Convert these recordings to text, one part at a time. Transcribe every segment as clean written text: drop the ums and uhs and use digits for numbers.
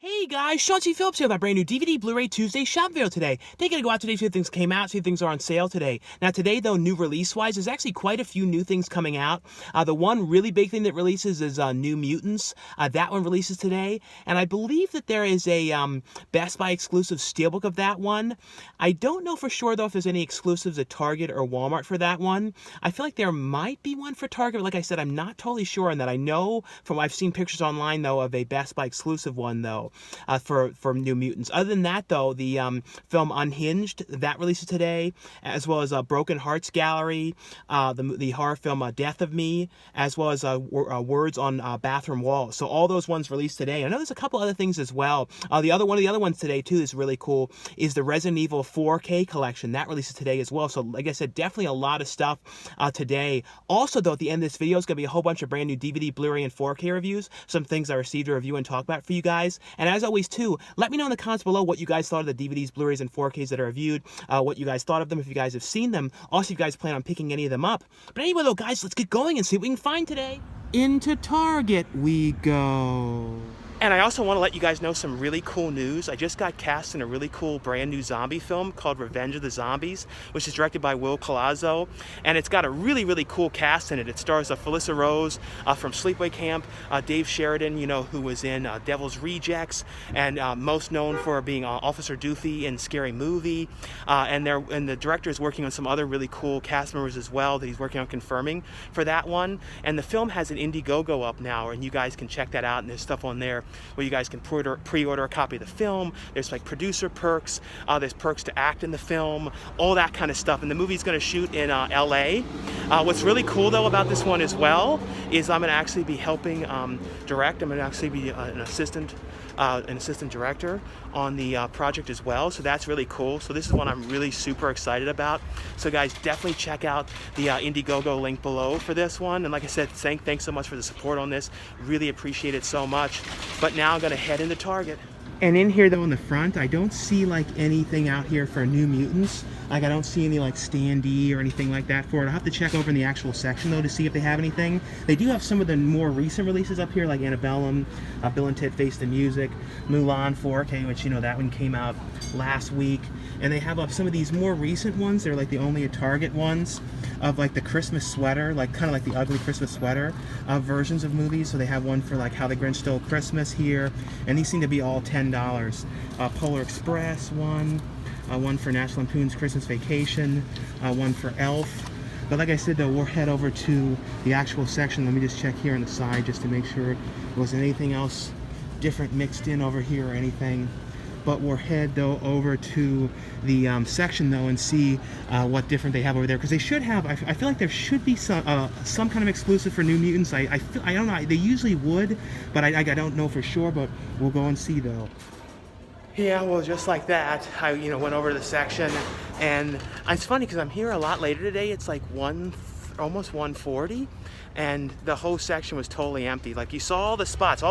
Hey guys, Sean C. Phillips here with my brand new DVD Blu-ray Tuesday shop video today. Taking a go out today, see if things came out, see if things are on sale today. Now today though, new release-wise, there's actually quite a few new things coming out. The one really big thing that releases is New Mutants. That one releases today. And I believe that there is a Best Buy exclusive steelbook of that one. I don't know for sure though if there's any exclusives at Target or Walmart for that one. I feel like there might be one for Target, but like I said, I'm not totally sure on that. I know from I've seen pictures online though of a Best Buy exclusive one though. For New Mutants. Other than that, though, the film Unhinged, that releases today, as well as Broken Hearts Gallery, the horror film Death of Me, as well as Words on Bathroom Walls. So all those ones released today. I know there's a couple other things as well. One of the other ones today, too, is really cool, is the Resident Evil 4K collection. That releases today as well. So, like I said, definitely a lot of stuff today. Also, though, at the end of this video is going to be a whole bunch of brand new DVD, Blu-ray, and 4K reviews. Some things I received to review and talk about for you guys. And as always, too, let me know in the comments below what you guys thought of the DVDs, Blu-rays, and 4Ks that are reviewed, what you guys thought of them, if you guys have seen them, also if you guys plan on picking any of them up. But anyway, though, guys, let's get going and see what we can find today. Into Target we go. And I also want to let you guys know some really cool news. I just got cast in a really cool brand new zombie film called Revenge of the Zombies, which is directed by Will Colazzo. And it's got a really, really cool cast in it. It stars Felissa Rose from Sleepaway Camp, Dave Sheridan, you know, who was in Devil's Rejects, and most known for being Officer Doofy in Scary Movie. And the director is working on some other really cool cast members as well that he's working on confirming for that one. And the film has an Indiegogo up now, and you guys can check that out, and there's stuff on there where you guys can pre-order a copy of the film. There's like producer perks, there's perks to act in the film, all that kind of stuff. And the movie's going to shoot in LA. What's really cool though about this one as well is I'm going to actually be helping direct. I'm going to actually be an assistant director on the project as well, so that's really cool. So this is one I'm really super excited about. So guys, definitely check out the Indiegogo link below for this one. And like I said, thanks so much for the support on this. Really appreciate it so much. But now I'm gonna head into Target. And in here though, in the front, I don't see like anything out here for New Mutants. Like I don't see any like standee or anything like that for it. I'll have to check over in the actual section though to see if they have anything. They do have some of the more recent releases up here, like Antebellum, Bill and Ted Face the Music, Mulan 4K, which, you know, that one came out last week. And they have some of these more recent ones. They're like the only at Target ones of like the Christmas sweater, like kind of like the ugly Christmas sweater versions of movies. So they have one for like How the Grinch Stole Christmas here, and these seem to be all $10. Polar Express one for National Lampoon's Christmas Vacation, one for Elf. But like I said though, we'll head over to the actual section. Let me just check here on the side just to make sure there wasn't anything else different mixed in over here or anything. But we'll head though over to the section though and see what different they have over there, because they should have. I feel like there should be some kind of exclusive for New Mutants. I don't know. They usually would, but I don't know for sure. But we'll go and see though. Yeah, well, just like that, I went over to the section, and it's funny because I'm here a lot later today. It's like almost 1:40. And the whole section was totally empty. Like you saw all the spots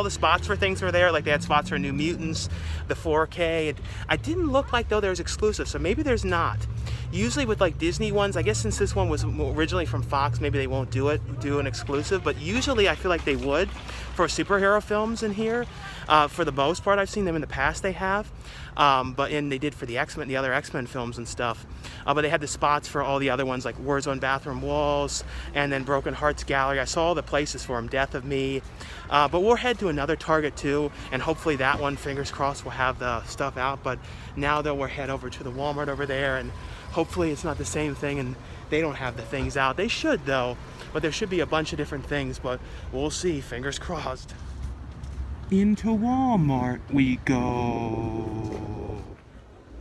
for things were there. Like they had spots for New Mutants, the 4K. I didn't look like though there's exclusive, so maybe there's not. Usually with like Disney ones, I guess since this one was originally from Fox, maybe they won't do an exclusive, but usually I feel like they would for superhero films in here. For the most part, I've seen them in the past, they have. And they did for the X-Men, the other X-Men films and stuff. But they had the spots for all the other ones, like Words on Bathroom Walls, and then Broken Hearts Gallery. I saw all the places for them, Death of Me. But we'll head to another Target too, and hopefully that one, fingers crossed, will have the stuff out. But now though, we'll head over to the Walmart over there, and hopefully it's not the same thing and they don't have the things out. They should though, but there should be a bunch of different things, but we'll see, fingers crossed. Into Walmart we go.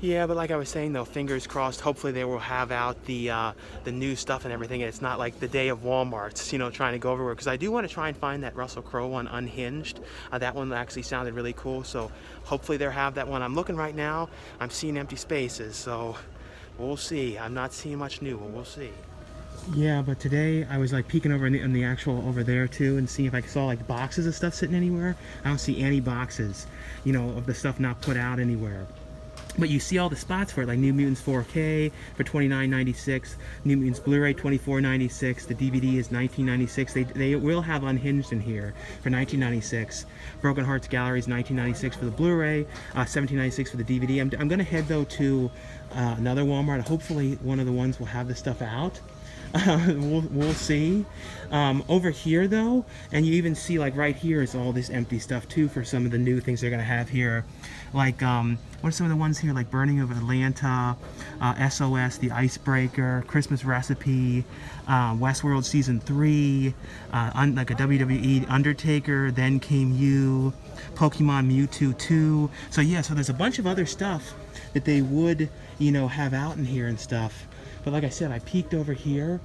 Yeah, but like I was saying though, fingers crossed, hopefully they will have out the new stuff and everything, and it's not like the day of Walmart's, trying to go everywhere, because I do want to try and find that Russell Crowe one, Unhinged. That one actually sounded really cool, so hopefully they'll have that one. I'm looking right now, I'm seeing empty spaces, so we'll see. I'm not seeing much new, but we'll see. Yeah, but today I was like peeking over in the actual over there too and seeing if I saw like boxes of stuff sitting anywhere. I don't see any boxes, of the stuff not put out anywhere. But you see all the spots for it, like New Mutants 4K for $29.96, New Mutants Blu-ray $24.96, the DVD is $19.96. They will have Unhinged in here for $19.96. Broken Hearts Gallery is $19.96 for the Blu-ray, $17.96 for the DVD. I'm going to head though to another Walmart. Hopefully one of the ones will have this stuff out. We'll see. Over here though, and you even see like right here is all this empty stuff too for some of the new things they're gonna have here. Like what are some of the ones here, like Burning of Atlanta, SOS, The Icebreaker, Christmas Recipe, Westworld Season 3, like a WWE Undertaker, Then Came You, Pokemon Mewtwo 2. So yeah, so there's a bunch of other stuff that they would, you know, have out in here and stuff. But like I said, I peeked over here.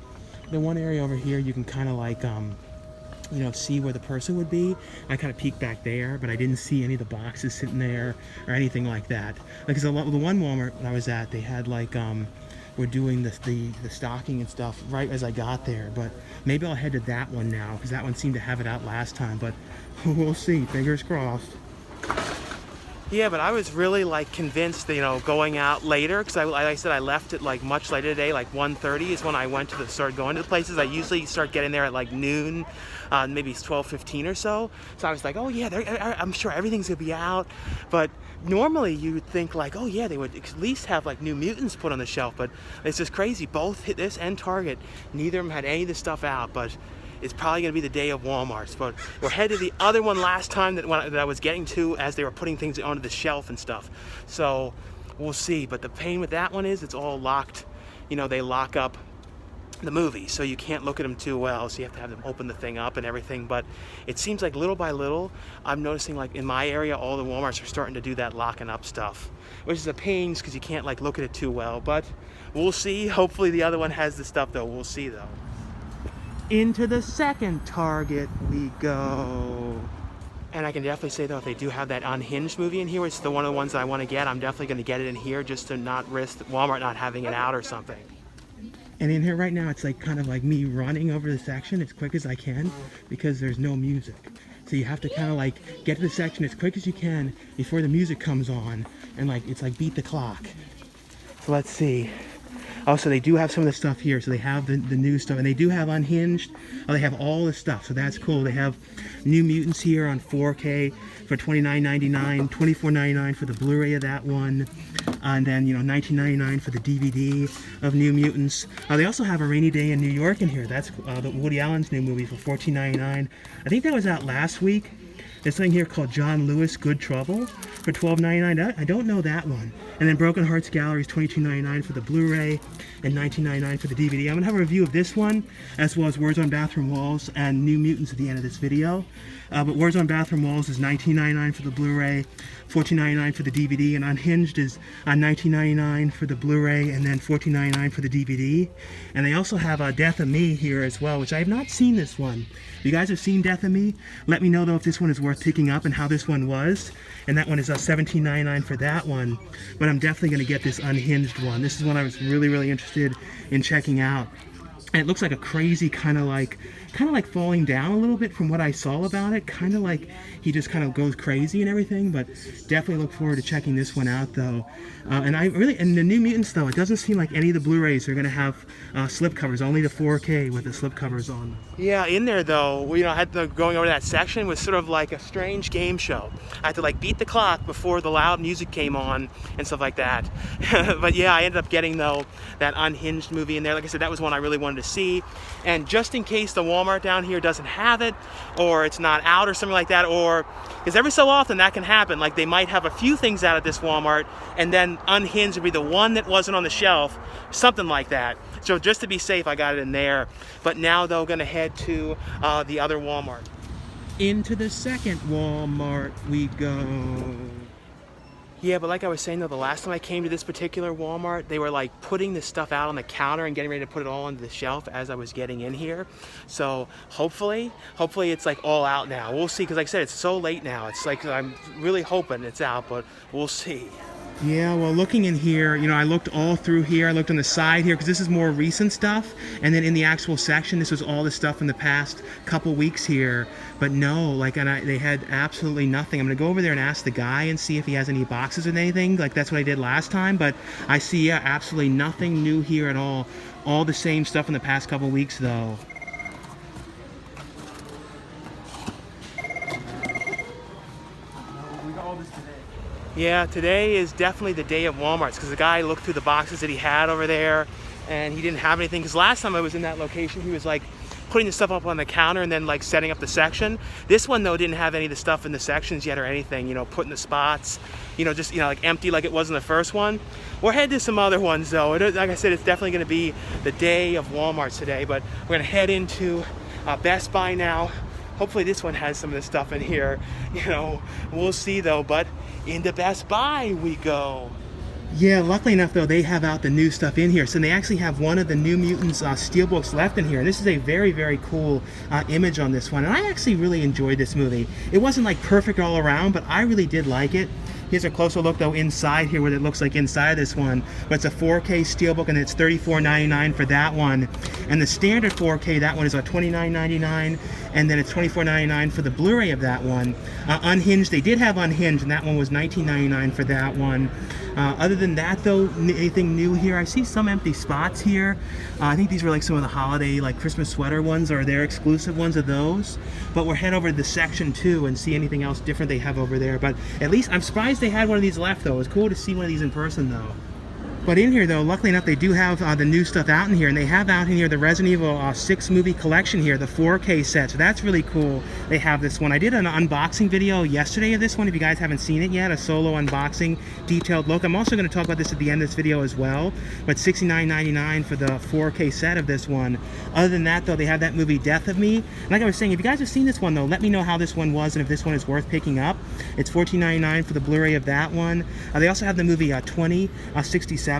The one area over here, you can kind of like, you know, see where the person would be. I kind of peeked back there, but I didn't see any of the boxes sitting there or anything like that. Like, the one Walmart I was at, they had like, we're doing the stocking and stuff right as I got there. But maybe I'll head to that one now, because that one seemed to have it out last time. But we'll see. Fingers crossed. Yeah, but I was really like convinced, you know, going out later, because like I said, I left it like much later today, like 1:30 is when I went to start going to the places. I usually start getting there at like noon, maybe 12:15 or so. So I was like, oh yeah, I'm sure everything's gonna be out. But normally you would think like, oh yeah, they would at least have like New Mutants put on the shelf. But it's just crazy. Both this and Target, neither of them had any of the stuff out. But it's probably going to be the day of Walmart's. But we're headed to the other one last time that I was getting to as they were putting things onto the shelf and stuff. So we'll see. But the pain with that one is it's all locked. You know, they lock up the movie, so you can't look at them too well. So you have to have them open the thing up and everything. But it seems like little by little, I'm noticing like in my area, all the Walmarts are starting to do that locking up stuff, which is a pain because you can't like look at it too well. But we'll see. Hopefully the other one has the stuff though. We'll see though. Into the second Target we go. And I can definitely say though, if they do have that Unhinged movie in here, which is one of the ones that I want to get, I'm definitely going to get it in here just to not risk Walmart not having it out or something. And in here right now, it's like kind of like me running over the section as quick as I can because there's no music. So you have to kind of like get to the section as quick as you can before the music comes on, and like it's like beat the clock. So let's see. Also, they do have some of the stuff here, so they have the new stuff, and they do have Unhinged. Oh, they have all the stuff, so that's cool. They have New Mutants here on 4K for $29.99, $24.99 for the Blu-ray of that one, and then, you know, $19.99 for the DVD of New Mutants. They also have A Rainy Day in New York in here. That's the Woody Allen's new movie for $14.99. I think that was out last week. There's something here called John Lewis Good Trouble for $12.99. I don't know that one. And then Broken Hearts Gallery is $22.99 for the Blu-ray and $19.99 for the DVD. I'm going to have a review of this one, as well as Words on Bathroom Walls and New Mutants at the end of this video. But Words on Bathroom Walls is $19.99 for the Blu-ray, $14.99 for the DVD, and Unhinged is $19.99 for the Blu-ray and then $14.99 for the DVD. And they also have Death of Me here as well, which I have not seen this one. If you guys have seen Death of Me, let me know though if this one is worth picking up and how this one was. And that one is $17.99 for that one. But I'm definitely going to get this Unhinged one. This is one I was really interested in checking out. And it looks like a crazy kind of like falling down a little bit from what I saw about it. Kind of like he just kind of goes crazy and everything. But definitely look forward to checking this one out though. And the New Mutants though, it doesn't seem like any of the Blu-rays are going to have slip covers. Only the 4K with the slip covers on. Yeah, in there though, you know, I had to going over that section was sort of like a strange game show. I had to like beat the clock before the loud music came on and stuff like that. But yeah, I ended up getting though that Unhinged movie in there. Like I said, that was one I really wanted to see. And just in case the Walmart down here doesn't have it, or it's not out or something like that, or because every so often that can happen, like they might have a few things out at this Walmart and then Unhinged would be the one that wasn't on the shelf, something like that. So just to be safe, I got it in there. But now though, gonna head to the other Walmart. Into the second Walmart we go. Yeah, but like I was saying though, the last time I came to this particular Walmart, they were like putting this stuff out on the counter and getting ready to put it all onto the shelf as I was getting in here. So hopefully it's like all out now. We'll see, because like I said, it's so late now. It's like I'm really hoping it's out, but we'll see. Yeah, well, looking in here, you know, I looked all through here. I looked on the side here because this is more recent stuff. And then in the actual section, this was all the stuff in the past couple weeks here. But no, like, they had absolutely nothing. I'm going to go over there and ask the guy and see if he has any boxes or anything. Like, that's what I did last time. But I see, yeah, absolutely nothing new here at all. All the same stuff in the past couple weeks, though. Yeah, today is definitely the day of Walmart's because the guy looked through the boxes that he had over there and he didn't have anything. Because last time I was in that location, he was like putting the stuff up on the counter and then like setting up the section. This one though didn't have any of the stuff in the sections yet or anything, you know, putting the spots, you know, just, you know, like empty like it was in the first one. We're headed to some other ones though. Like I said, it's definitely going to be the day of Walmart's today, but we're going to head into Best Buy now. Hopefully this one has some of the stuff in here, you know, we'll see though, but into Best Buy we go. Yeah, luckily enough though, they have out the new stuff in here. So they actually have one of the New Mutants Steelbooks left in here. And this is a very, very cool image on this one. And I actually really enjoyed this movie. It wasn't like perfect all around, but I really did like it. Here's a closer look though inside here, what it looks like inside this one. But it's a 4K Steelbook and it's $34.99 for that one. And the standard 4K, that one is $29.99. And then it's $24.99 for the Blu-ray of that one. Unhinged, they did have Unhinged, and that one was $19.99 for that one. Other than that though, anything new here? I see some empty spots here. I think these were like some of the holiday, like Christmas sweater ones, or their exclusive ones of those. But we'll head over to the section 2 and see anything else different they have over there. But at least I'm surprised they had one of these left though. It's cool to see one of these in person though. But in here though, luckily enough, they do have the new stuff out in here, and they have out in here the Resident Evil 6 movie collection here, the 4K set, so that's really cool. They have this one. I did an unboxing video yesterday of this one, if you guys haven't seen it yet, a solo unboxing, detailed look. I'm also going to talk about this at the end of this video as well, but $69.99 for the 4K set of this one. Other than that though, they have that movie Death of Me. And like I was saying, if you guys have seen this one though, let me know how this one was and if this one is worth picking up. It's $14.99 for the Blu-ray of that one. They also have the movie 2067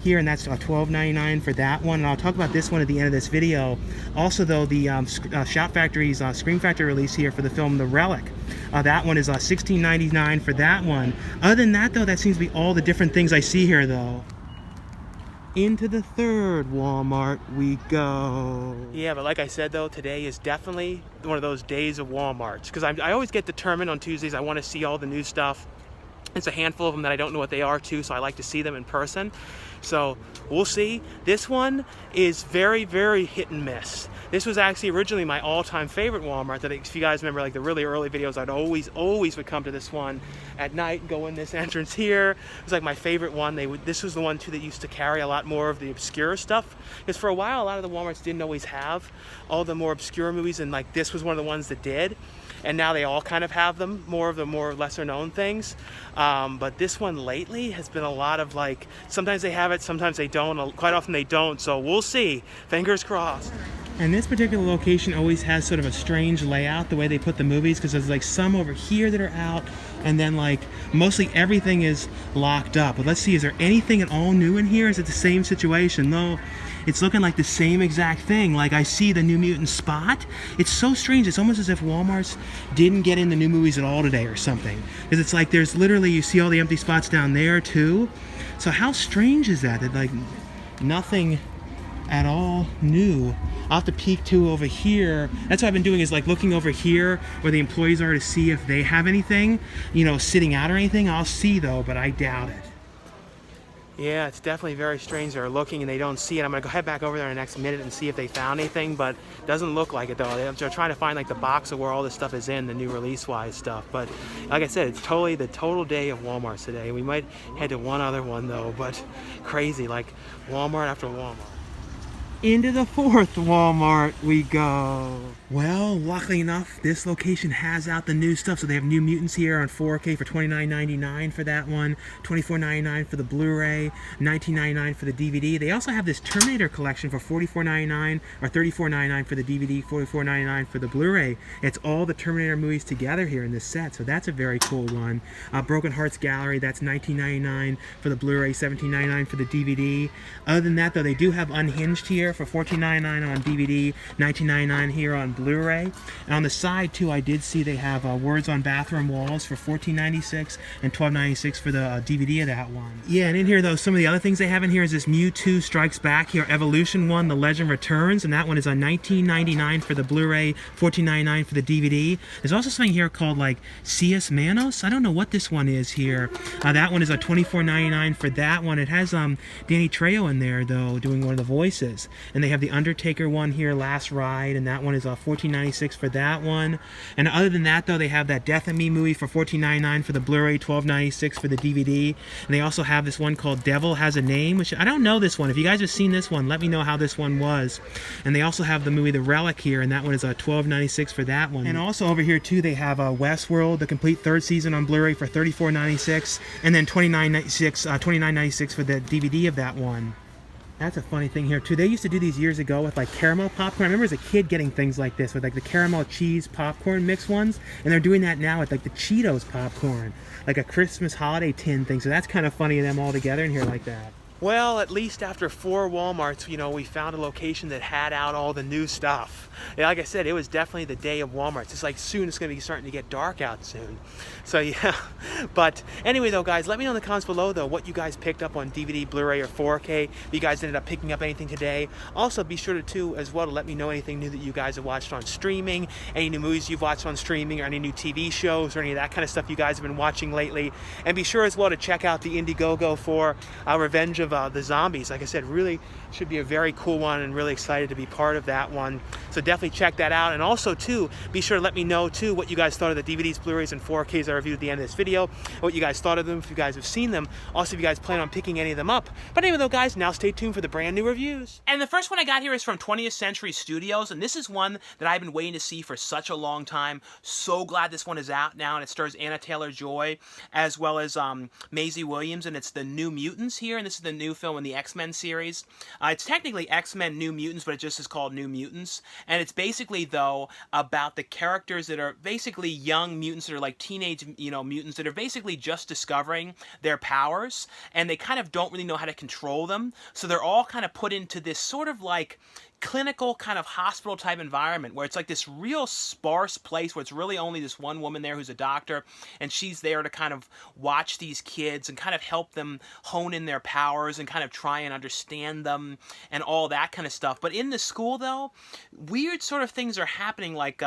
here, and that's $12.99 for that one, and I'll talk about this one at the end of this video. Also though, the Shout Factory's Scream Factory release here for the film The Relic, that one is $16.99 for that one. Other than that though, that seems to be all the different things I see here though. Into the third Walmart we go. Yeah, but like I said though, today is definitely one of those days of Walmarts, because I always get determined on Tuesdays. I want to see all the new stuff. It's a handful of them that I don't know what they are too, so I like to see them in person. So we'll see. This one is very, very hit and miss. This was actually originally my all-time favorite Walmart. That if you guys remember like the really early videos, I'd always would come to this one at night and go in this entrance here. It was like my favorite one. This was the one too that used to carry a lot more of the obscure stuff. Because for a while, a lot of the Walmarts didn't always have all the more obscure movies, and like this was one of the ones that did. And now they all kind of have them, more of the more lesser known things. But this one lately has been a lot of like, sometimes they have it, sometimes they don't, quite often they don't, so we'll see, fingers crossed. And this particular location always has sort of a strange layout, the way they put the movies, because there's like some over here that are out, and then like mostly everything is locked up. But let's see, is there anything at all new in here? Is it the same situation? No. It's looking like the same exact thing. Like I see the New Mutant spot. It's so strange. It's almost as if Walmart's didn't get in the new movies at all today or something. Because it's like there's literally, you see all the empty spots down there too. So how strange is that? That like nothing at all new. I'll have to peek too over here. That's what I've been doing, is like looking over here where the employees are to see if they have anything, you know, sitting out or anything. I'll see though, but I doubt it. Yeah, it's definitely very strange. They're looking and they don't see it. I'm going to go head back over there in the next minute and see if they found anything, but it doesn't look like it though. They're trying to find like the box of where all this stuff is in, the new release-wise stuff. But like I said, it's totally the total day of Walmart today. We might head to one other one though, but crazy, like Walmart after Walmart. Into the fourth Walmart we go. Well, luckily enough, this location has out the new stuff. So they have New Mutants here on 4K for $29.99 for that one, $24.99 for the Blu-ray, $19.99 for the DVD. They also have this Terminator collection for $44.99 or $34.99 for the DVD, $44.99 for the Blu-ray. It's all the Terminator movies together here in this set, so that's a very cool one. Broken Hearts Gallery, that's $19.99 for the Blu-ray, $17.99 for the DVD. Other than that, though, they do have Unhinged here for $14.99 on DVD, $19.99 here on Blu-ray. And on the side too, I did see they have Words on Bathroom Walls for $14.96 and $12.96 for the DVD of that one. Yeah, and in here though, some of the other things they have in here is this Mewtwo Strikes Back here, Evolution one, The Legend Returns, and that one is on $19.99 for the Blu-ray, $14.99 for the DVD. There's also something here called like Seis Manos. I don't know what this one is here. That one is $24.99 for that one. It has Danny Trejo in there though, doing one of the voices. And they have the Undertaker one here, Last Ride, and that one is $14.96 for that one. And other than that though, they have that Death and Me movie for $14.99 for the Blu-ray, $12.96 for the DVD. And they also have this one called Devil Has a Name, which I don't know this one. If you guys have seen this one, let me know how this one was. And they also have the movie The Relic here, and that one is $12.96 for that one. And also over here too, they have Westworld, the complete third season on Blu-ray for $34.96, and then $29.96 for the DVD of that one. That's a funny thing here too. They used to do these years ago with like caramel popcorn. I remember as a kid getting things like this with like the caramel cheese popcorn mix ones, and they're doing that now with like the Cheetos popcorn, like a Christmas holiday tin thing. So that's kind of funny, them all together in here like that. Well, at least after 4 Walmarts, you know, we found a location that had out all the new stuff. Yeah, like I said, it was definitely the day of Walmarts. It's like soon it's going to be starting to get dark out soon. So yeah, but anyway though guys, let me know in the comments below though what you guys picked up on DVD, Blu-ray, or 4K. If you guys ended up picking up anything today. Also be sure to too as well to let me know anything new that you guys have watched on streaming, any new movies you've watched on streaming, or any new TV shows, or any of that kind of stuff you guys have been watching lately. And be sure as well to check out the Indiegogo for Revenge of the Zombies. Like I said, really should be a very cool one, and really excited to be part of that one. So definitely check that out. And also too, be sure to let me know too what you guys thought of the DVDs, Blu-rays, and 4Ks I reviewed at the end of this video, what you guys thought of them, if you guys have seen them, also if you guys plan on picking any of them up. But anyway though guys, now stay tuned for the brand new reviews. And the first one I got here is from 20th Century Studios, and this is one that I've been waiting to see for such a long time. So glad this one is out now, and it stars Anya Taylor-Joy as well as Maisie Williams, and it's the New Mutants here, and this is the new film in the X-Men series. It's technically X-Men New Mutants, but it just is called New Mutants, and it's basically though about the characters that are basically young mutants that are like teenage, you know, mutants that are basically just discovering their powers, and they kind of don't really know how to control them, so they're all kind of put into this sort of like clinical kind of hospital type environment where it's like this real sparse place where it's really only this one woman there who's a doctor, and she's there to kind of watch these kids and kind of help them hone in their powers and kind of try and understand them and all that kind of stuff. But in the school though, weird sort of things are happening, like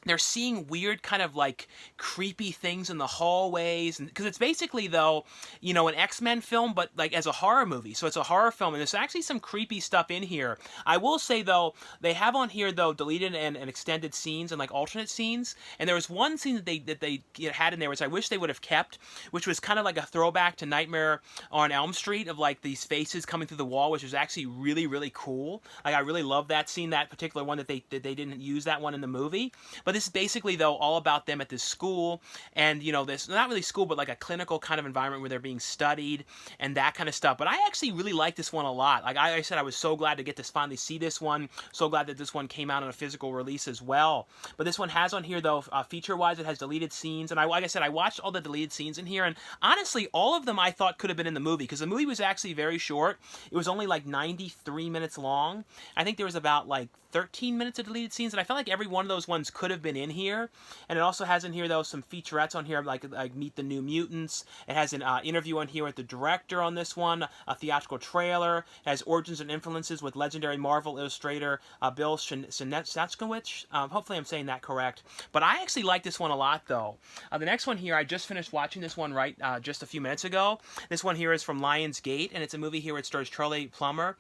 they're seeing weird kind of like creepy things in the hallways, and because it's basically though, you know, an X-Men film but like as a horror movie, so it's a horror film, and there's actually some creepy stuff in here. I will say though, they have on here though deleted and extended scenes and like alternate scenes, and there was one scene that they had in there which I wish they would have kept, which was kind of like a throwback to Nightmare on Elm Street of like these faces coming through the wall, which was actually really cool. Like I really love that scene, that particular one that they didn't use that one in the movie. But this is basically though all about them at this school, and you know, this not really school but like a clinical kind of environment where they're being studied and that kind of stuff. But I actually really like this one a lot. Like I said, I was so glad to get to finally see this one, so glad that this one came out on a physical release as well. But this one has on here though, feature wise, it has deleted scenes, and like I said, I watched all the deleted scenes in here, and honestly all of them I thought could have been in the movie, because the movie was actually very short. It was only like 93 minutes long. I think there was about like 13 minutes of deleted scenes, and I felt like every one of those ones could have been in here. And it also has in here though some featurettes on here, like Meet the New Mutants. It has an interview on here with the director on this one, a theatrical trailer. It has origins and influences with legendary Marvel illustrator Bill Sienkiewicz. Hopefully I'm saying that correct. But I actually like this one a lot though. The next one here, I just finished watching this one just a few minutes ago. This one here is from Lionsgate, and it's a movie here. It stars Charlie Plummer,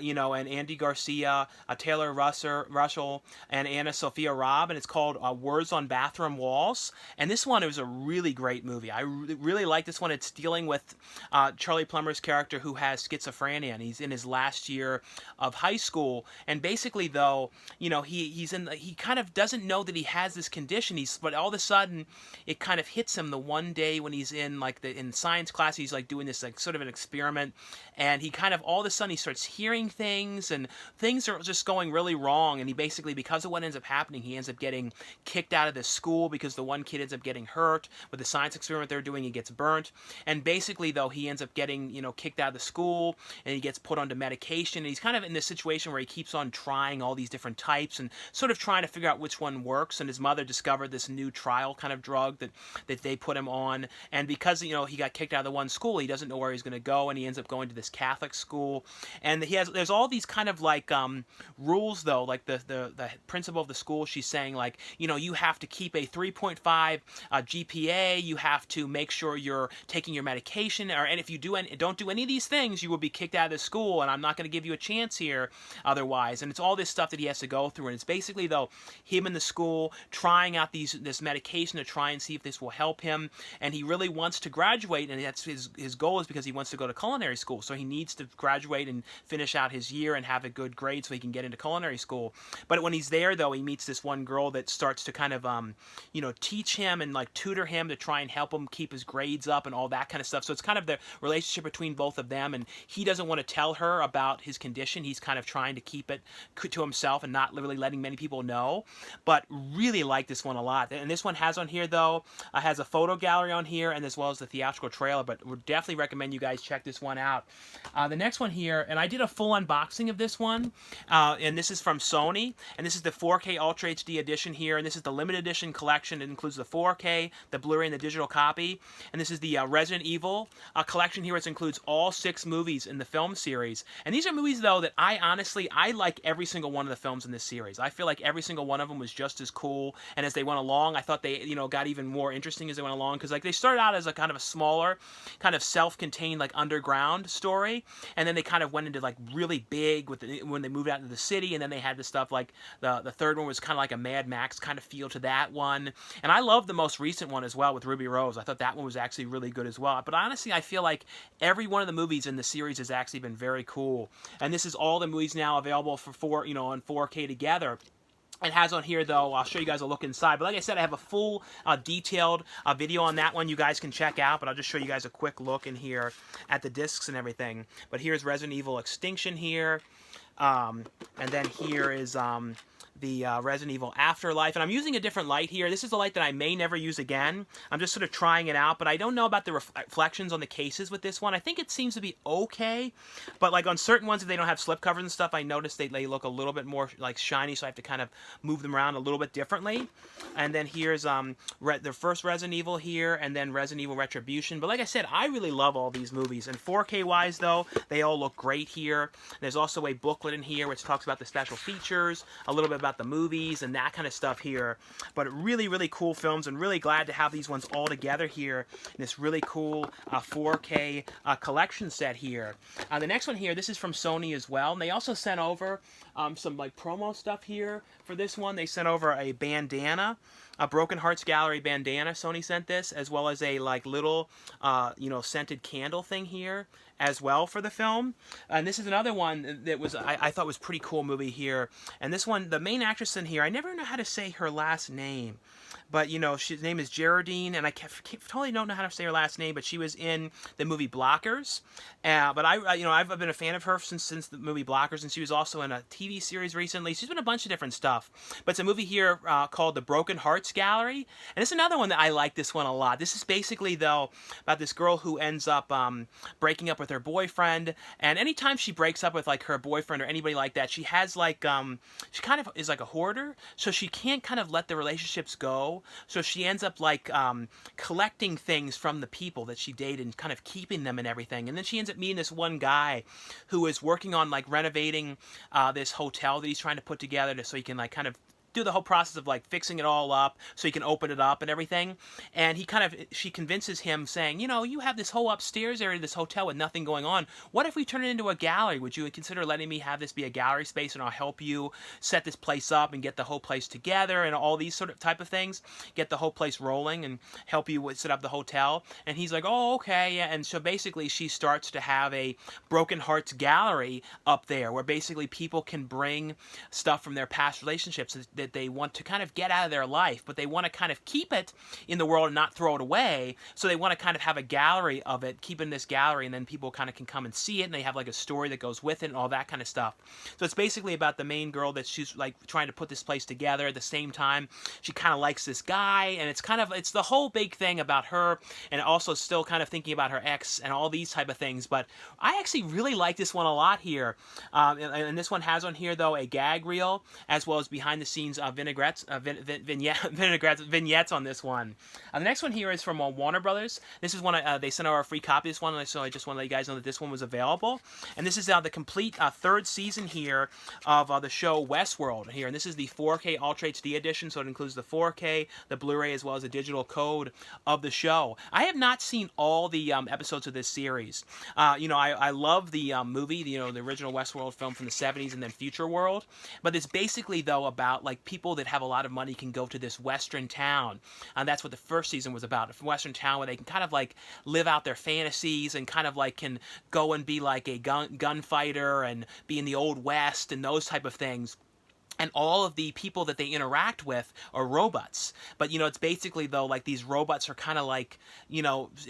you know, and Andy Garcia, Taylor Russell, and Anna Sophia Robb, and it's called Words on Bathroom Walls. And this one, it was a really great movie. I really like this one. It's dealing with Charlie Plummer's character who has schizophrenia, and he's in his last year of high school. And basically, though, you know, he kind of doesn't know that he has this condition. But all of a sudden, it kind of hits him the one day when he's in in science class. He's like doing this like sort of an experiment, and he kind of all of a sudden he starts hearing things, and things are just going really wrong. And he basically, because of what ends up happening, he ends up getting getting kicked out of this school because the one kid ends up getting hurt with the science experiment they're doing. He gets burnt, and basically though he ends up getting kicked out of the school, and he gets put onto medication, and he's kind of in this situation where he keeps on trying all these different types and sort of trying to figure out which one works. And his mother discovered this new trial kind of drug that they put him on, and because he got kicked out of the one school, he doesn't know where he's going to go, and he ends up going to this Catholic school. And there's all these kind of like rules though, like the principal of the school, she's saying like, you have to keep a 3.5 GPA, you have to make sure you're taking your medication, and if you don't do any of these things, you will be kicked out of the school, and I'm not going to give you a chance here otherwise. And it's all this stuff that he has to go through, and it's basically though him in the school trying out this medication to try and see if this will help him. And he really wants to graduate, and that's his goal, is because he wants to go to culinary school, so he needs to graduate and finish out his year and have a good grade so he can get into culinary school. But when he's there though, he meets this one girl that starts to kind of teach him and like tutor him to try and help him keep his grades up and all that kind of stuff. So it's kind of the relationship between both of them, and he doesn't want to tell her about his condition. He's kind of trying to keep it to himself and not really letting many people know. But really like this one a lot. And this one has on here though, has a photo gallery on here, and as well as the theatrical trailer, but would definitely recommend you guys check this one out. The next one here, and I did a full unboxing of this one, and this is from Sony, and this is the 4K Ultra HD edition here, and this is the limited edition collection. It includes the 4K, the Blu-ray, and the digital copy, and this is the Resident Evil collection here, which includes all 6 movies in the film series. And these are movies though that I like every single one of the films in this series. I feel like every single one of them was just as cool, and as they went along, I thought they got even more interesting as they went along, because like they started out as a kind of a smaller, kind of self-contained like underground story, and then they kind of went into like really big when they moved out into the city, and then they had the stuff like the third one was kind of like a Mad Max kind of feel to that one. And I love the most recent one as well with Ruby Rose. I thought that one was actually really good as well. But honestly, I feel like every one of the movies in the series has actually been very cool, and this is all the movies now available for on 4K together. It has on here though, I'll show you guys a look inside, but like I said, I have a full detailed video on that one you guys can check out, but I'll just show you guys a quick look in here at the discs and everything. But here's Resident Evil Extinction here, and then here is the Resident Evil Afterlife, and I'm using a different light here. This is a light that I may never use again. I'm just sort of trying it out, but I don't know about the reflections on the cases with this one. I think it seems to be okay, but like on certain ones, if they don't have slip covers and stuff, I noticed they look a little bit more like shiny, so I have to kind of move them around a little bit differently. And then here's the first Resident Evil here, and then Resident Evil Retribution. But like I said, I really love all these movies, and 4K wise though, they all look great here. There's also a booklet in here which talks about the special features, a little bit about the movies and that kind of stuff here. But really, really cool films, and really glad to have these ones all together here in this really cool 4K collection set here. The next one here, this is from Sony as well, and they also sent over some like promo stuff here for this one. They sent over a bandana, a Broken Hearts Gallery bandana. Sony sent this, as well as a like little scented candle thing here as well for the film. And this is another one that was I thought was pretty cool movie here. And this one, the main actress in here, I never know how to say her last name, but her name is Geraldine, and I totally don't know how to say her last name, but she was in the movie Blockers. But I've been a fan of her since the movie Blockers, and she was also in a TV series recently. She's been in a bunch of different stuff. But it's a movie here called The Broken Hearts Gallery, and it's another one that I like this one a lot. This is basically though about this girl who ends up breaking up with her boyfriend, and anytime she breaks up with like her boyfriend or anybody like that, she has like she kind of is like a hoarder, so she can't kind of let the relationships go. So she ends up like collecting things from the people that she dated and kind of keeping them and everything. And then she ends up meeting this one guy who is working on like renovating this hotel that he's trying to put together so he can like kind of do the whole process of like fixing it all up so he can open it up and everything. And she convinces him, saying, you have this whole upstairs area of this hotel with nothing going on. What if we turn it into a gallery? Would you consider letting me have this be a gallery space, and I'll help you set this place up and get the whole place together and all these sort of type of things, get the whole place rolling and help you set up the hotel. And he's like, oh, okay. Yeah. And so basically she starts to have a Broken Hearts Gallery up there where basically people can bring stuff from their past relationships that that they want to kind of get out of their life, but they want to kind of keep it in the world and not throw it away. So they want to kind of have a gallery of it, keep it in this gallery, and then people kind of can come and see it, and they have like a story that goes with it and all that kind of stuff. So it's basically about the main girl that she's like trying to put this place together. At the same time, she kind of likes this guy, and it's the whole big thing about her, and also still kind of thinking about her ex and all these type of things. But I actually really like this one a lot here. And this one has on here, though, a gag reel, as well as behind-the-scenes vignettes on this one. The next one here is from Warner Brothers. This is one, they sent out a free copy of this one, so I just want to let you guys know that this one was available. And this is the complete third season here of the show Westworld here. And this is the 4K Ultra HD edition, so it includes the 4K, the Blu-ray, as well as the digital code of the show. I have not seen all the episodes of this series. I love the movie, the original Westworld film from the 70s, and then Future World. But it's basically, though, about like people that have a lot of money can go to this western town. And that's what the first season was about. A western town where they can kind of like live out their fantasies and kind of like can go and be like a gunfighter and be in the Old West and those type of things. And all of the people that they interact with are robots. But, it's basically, though, like these robots are kind of like,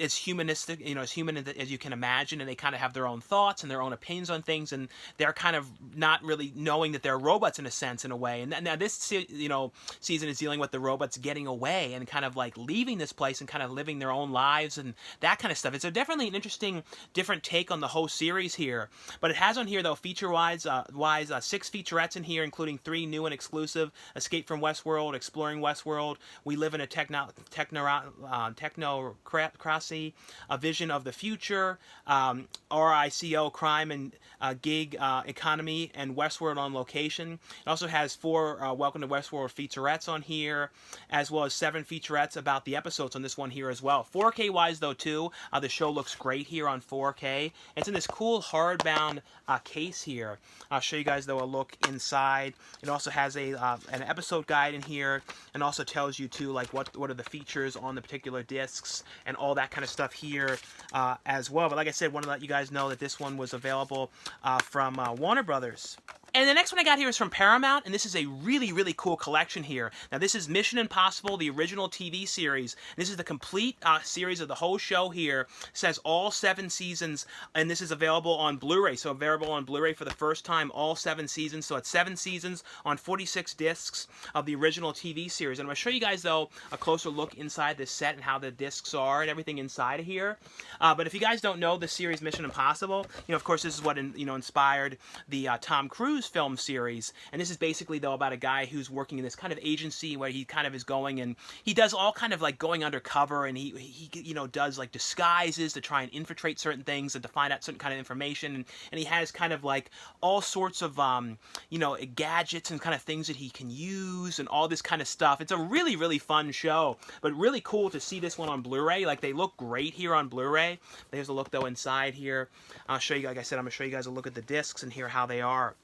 as humanistic, as human as you can imagine. And they kind of have their own thoughts and their own opinions on things. And they're kind of not really knowing that they're robots in a sense, in a way. And now this, season is dealing with the robots getting away and kind of like leaving this place and kind of living their own lives and that kind of stuff. It's definitely an interesting, different take on the whole series here. But it has on here, though, feature-wise, 6 featurettes in here, including 3 new and exclusive: Escape from Westworld, Exploring Westworld, We Live in a Technocracy, A Vision of the Future, RICO, Crime and Gig Economy, and Westworld on Location. It also has 4 Welcome to Westworld featurettes on here, as well as 7 featurettes about the episodes on this one here as well. 4K wise, though, too, the show looks great here on 4K. It's in this cool hardbound case here. I'll show you guys, though, a look inside. It also has an episode guide in here, and also tells you too, like what are the features on the particular discs and all that kind of stuff here as well. But like I said, want to let you guys know that this one was available from Warner Brothers. And the next one I got here is from Paramount, and this is a really, really cool collection here. Now, this is Mission Impossible, the original TV series. This is the complete series of the whole show here. It says all 7 seasons, and this is available on Blu-ray. So available on Blu-ray for the first time, all 7 seasons. So it's 7 seasons on 46 discs of the original TV series. And I'm going to show you guys, though, a closer look inside this set and how the discs are and everything inside of here. But if you guys don't know the series Mission Impossible, of course, this is what inspired the Tom Cruise film series. And this is basically, though, about a guy who's working in this kind of agency where he kind of is going, and he does all kind of like going undercover, and he does like disguises to try and infiltrate certain things and to find out certain kind of information. And he has kind of like all sorts of gadgets and kind of things that he can use and all this kind of stuff. It's a really, really fun show, but really cool to see this one on Blu-ray. Like, they look great here on Blu-ray. There's a look, though, inside here. I'll show you, like I said, I'm going to show you guys a look at the discs and hear how they are.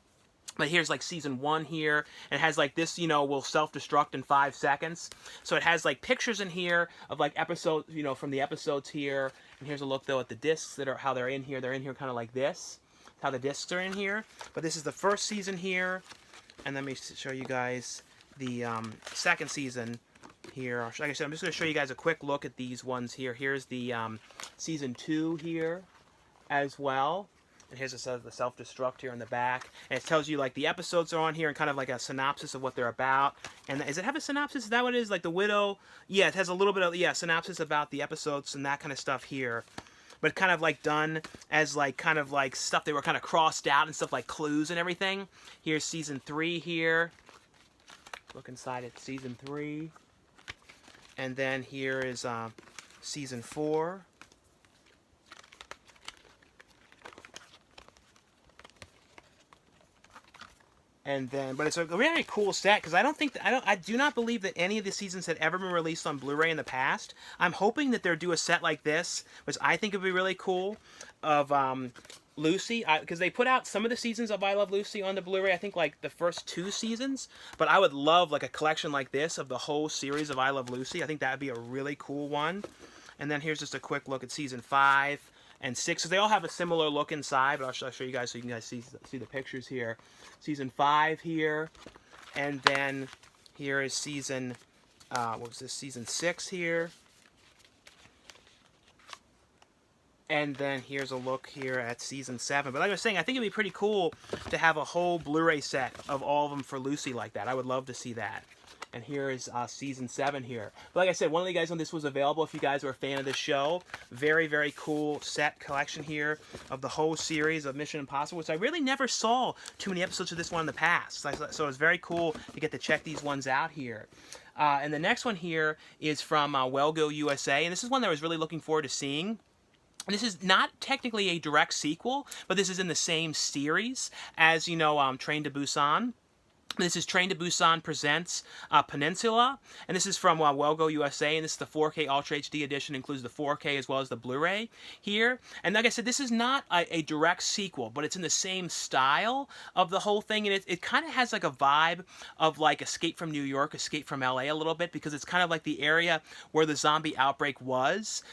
But here's like season 1 here, and it has like this, will self-destruct in 5 seconds. So it has like pictures in here of like episodes, from the episodes here. And here's a look, though, at the discs that are how they're in here. They're in here kind of like this, how the discs are in here. But this is the first season here, and let me show you guys the second season here. Like I said, I'm just going to show you guys a quick look at these ones here. Here's the season 2 here as well. And here's the self-destruct here in the back. And it tells you, like, the episodes are on here and kind of like a synopsis of what they're about. And does it have a synopsis? Is that what it is? Like, The Widow? Yeah, it has a little bit of, synopsis about the episodes and that kind of stuff here. But kind of, like, done as, like, kind of, like, stuff they were kind of crossed out and stuff like clues and everything. Here's season 3 here. Look inside at season 3. And then here is season 4. And then, but it's a very cool set, because I do not believe that any of the seasons had ever been released on Blu-ray in the past. I'm hoping that they'll do a set like this, which I think would be really cool, of Lucy, because they put out some of the seasons of I Love Lucy on the Blu-ray, I think like the first 2 seasons, but I would love like a collection like this of the whole series of I Love Lucy. I think that would be a really cool one. And then here's just a quick look at season 5 and 6. So they all have a similar look inside, but I'll show you guys so you can guys see the pictures here. Season 5 here, and then Here is season, what was this, season 6 here. And then here's a look here at season 7. But like I was saying, I think it'd be pretty cool to have a whole Blu-ray set of all of them for Lucy like that. I would love to see that. And here is season 7 here. But like I said, one of the guys on this was available if you guys were a fan of this show. Very, very cool set collection here of the whole series of Mission Impossible, which I really never saw too many episodes of this one in the past. So it's very cool to get to check these ones out here. And the next one here is from Well Go USA. And this is one that I was really looking forward to seeing. And this is not technically a direct sequel, but this is in the same series as, you know, Train to Busan. This is Train to Busan Presents Peninsula, and this is from Well Go USA, and this is the 4K Ultra HD edition, includes the 4K as well as the Blu-ray here. And like I said, this is not a direct sequel, but it's in the same style of the whole thing, and it kind of has like a vibe of like Escape from New York, Escape from LA a little bit, because it's kind of like the area where the zombie outbreak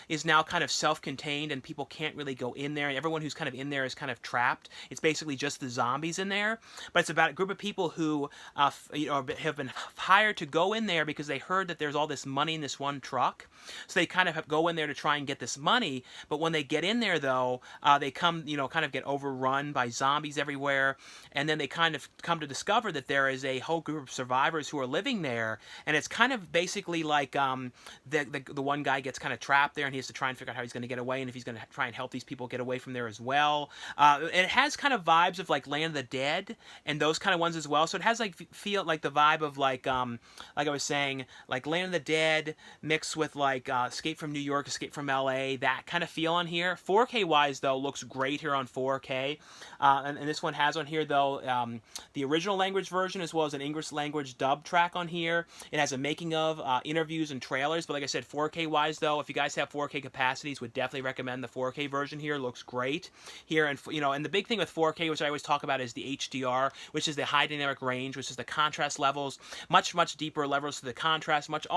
is now kind of self-contained, and people can't really go in there, and everyone who's kind of in there is kind of trapped. It's basically just the zombies in there, but it's about a group of people who have been hired to go in there because they heard that there's all this money in this one truck. So they kind of go in there to try and get this money. But when they get in there, though, they come, kind of get overrun by zombies everywhere. And then they kind of come to discover that there is a whole group of survivors who are living there. And it's kind of basically like the one guy gets kind of trapped there, and he has to try and figure out how he's going to get away and if he's going to try and help these people get away from there as well. And it has kind of vibes of like Land of the Dead and those kind of ones as well. So it has like feel like the vibe of like I was saying, like Land of the Dead mixed with like Escape from New York, Escape from LA, that kind of feel on here. 4K wise though, looks great here on 4K, and this one has on here though the original language version as well as an English language dub track on here. It has a making of, interviews and trailers, but like I said, 4K wise though, if you guys have 4K capacities, would definitely recommend the 4K version here. Looks great here, and and the big thing with 4K, which I always talk about, is the HDR, which is the high dynamic range, which is the contrast levels, much deeper levels to the contrast, much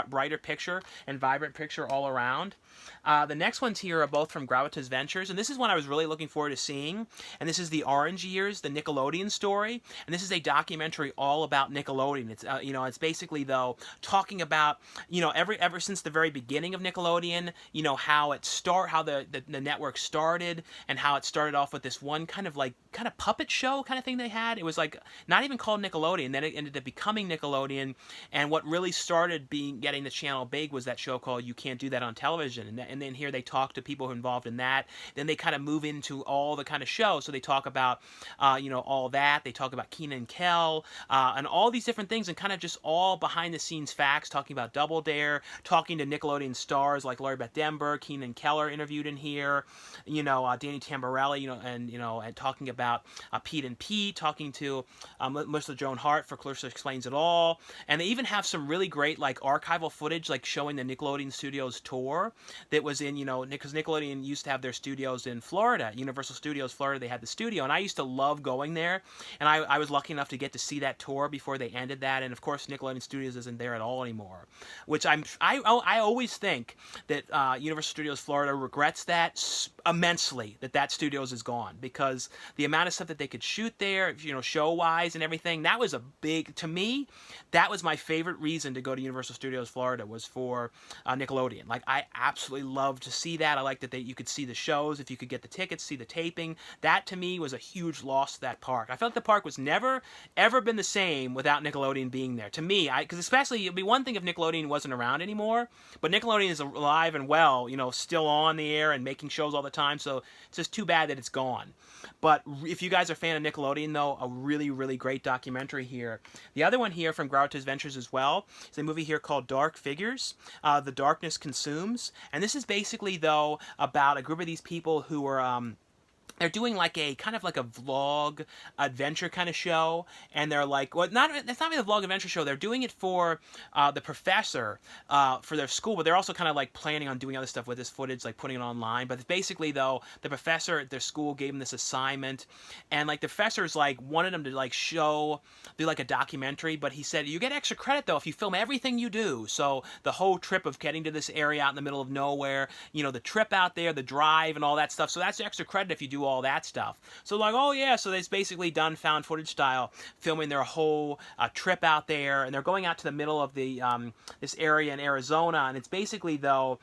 brighter picture and vibrant picture all around. The next ones here are both from Gravitas Ventures, and this is one I was really looking forward to seeing, and this is the Orange Years, the Nickelodeon story, and this is a documentary all about Nickelodeon. It's it's basically though talking about ever since the very beginning of Nickelodeon, how the network started, and how it started off with this one kind of puppet show kind of thing they had. It was like not even called Nickelodeon, then it ended up becoming Nickelodeon, and what really started getting the channel big was that show called You Can't Do That on Television, and then here they talk to people involved in that. Then they kind of move into all the kind of shows, so they talk about all that. They talk about Kenan and Kel, and all these different things, and kind of just all behind the scenes facts, talking about Double Dare, talking to Nickelodeon stars like Laurie Beth Denver, Kenan Keller interviewed in here, Danny Tamborelli, and talking about Pete and Pete, talking to Melissa Joan Hart for Clarissa Explains It All, and they even have some really great archival footage showing the Nickelodeon Studios tour that was in because Nickelodeon used to have their studios in Florida, Universal Studios Florida. They had the studio, and I used to love going there, and I was lucky enough to get to see that tour before they ended that. And of course Nickelodeon Studios isn't there at all anymore, which I always think that Universal Studios Florida regrets that immensely, that studios is gone, because the amount of stuff that they could shoot there, show wise and everything, that was to me, that was my favorite reason to go to Universal Studios Florida, was for Nickelodeon. I absolutely loved to see that. I liked that you could see the shows, if you could get the tickets, see the taping. That to me was a huge loss to that park. I felt the park was never ever been the same without Nickelodeon being there. To me, because especially it'd be one thing if Nickelodeon wasn't around anymore, but Nickelodeon is alive and well, still on the air and making shows all the time, so it's just too bad that it's gone. But if you guys are a fan of Nickelodeon though, a really, really great documentary here. The other one here from Gravitas Ventures as well is a movie here called Dark Figures, The Darkness Consumes, and this is basically though about a group of these people who are they're doing a kind of a vlog adventure kind of show, and they're it's not really a vlog adventure show. They're doing it for the professor for their school, but they're also kind of planning on doing other stuff with this footage, putting it online. But basically though, the professor at their school gave them this assignment, and the professor's wanted them to do a documentary, but he said you get extra credit though if you film everything you do. So the whole trip of getting to this area out in the middle of nowhere, the trip out there, the drive and all that stuff, so that's extra credit if you do all that stuff. So like, oh yeah, so it's basically done found footage style, filming their whole trip out there, and they're going out to the middle of the this area in Arizona, and it's basically, though,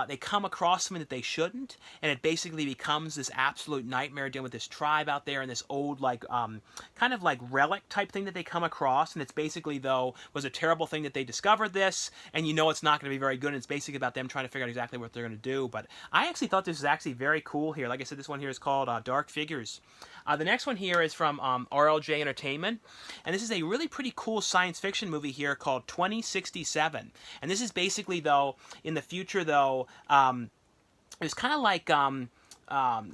they come across something that they shouldn't, and it basically becomes this absolute nightmare dealing with this tribe out there and this old, like, kind of like relic type thing that they come across, and it's basically, though, was a terrible thing that they discovered this, and you know it's not going to be very good, and it's basically about them trying to figure out exactly what they're going to do. But I actually thought this was actually very cool here. Like I said, this one here is called Dark Figures. The next one here is from RLJ Entertainment, and this is a really pretty cool science fiction movie here called 2067. And this is basically, though, in the future, though, it's kind of like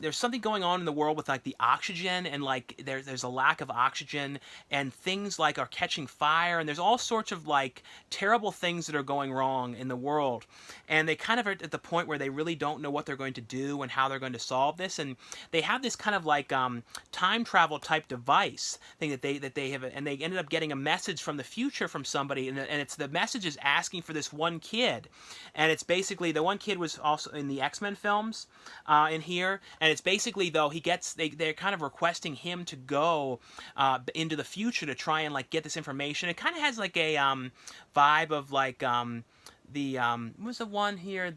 there's something going on in the world with like the oxygen, and like there's a lack of oxygen, and things like are catching fire, and there's all sorts of like terrible things that are going wrong in the world, and they kind of are at the point where they really don't know what they're going to do and how they're going to solve this, and they have this kind of like time travel type device thing that they have, and they ended up getting a message from the future from somebody, and it's the message is asking for this one kid, and it's basically the one kid was also in the X-Men films in here. And it's basically, though, they're kind of requesting him to go into the future to try and like get this information. It kind of has like a vibe of like what was the one here,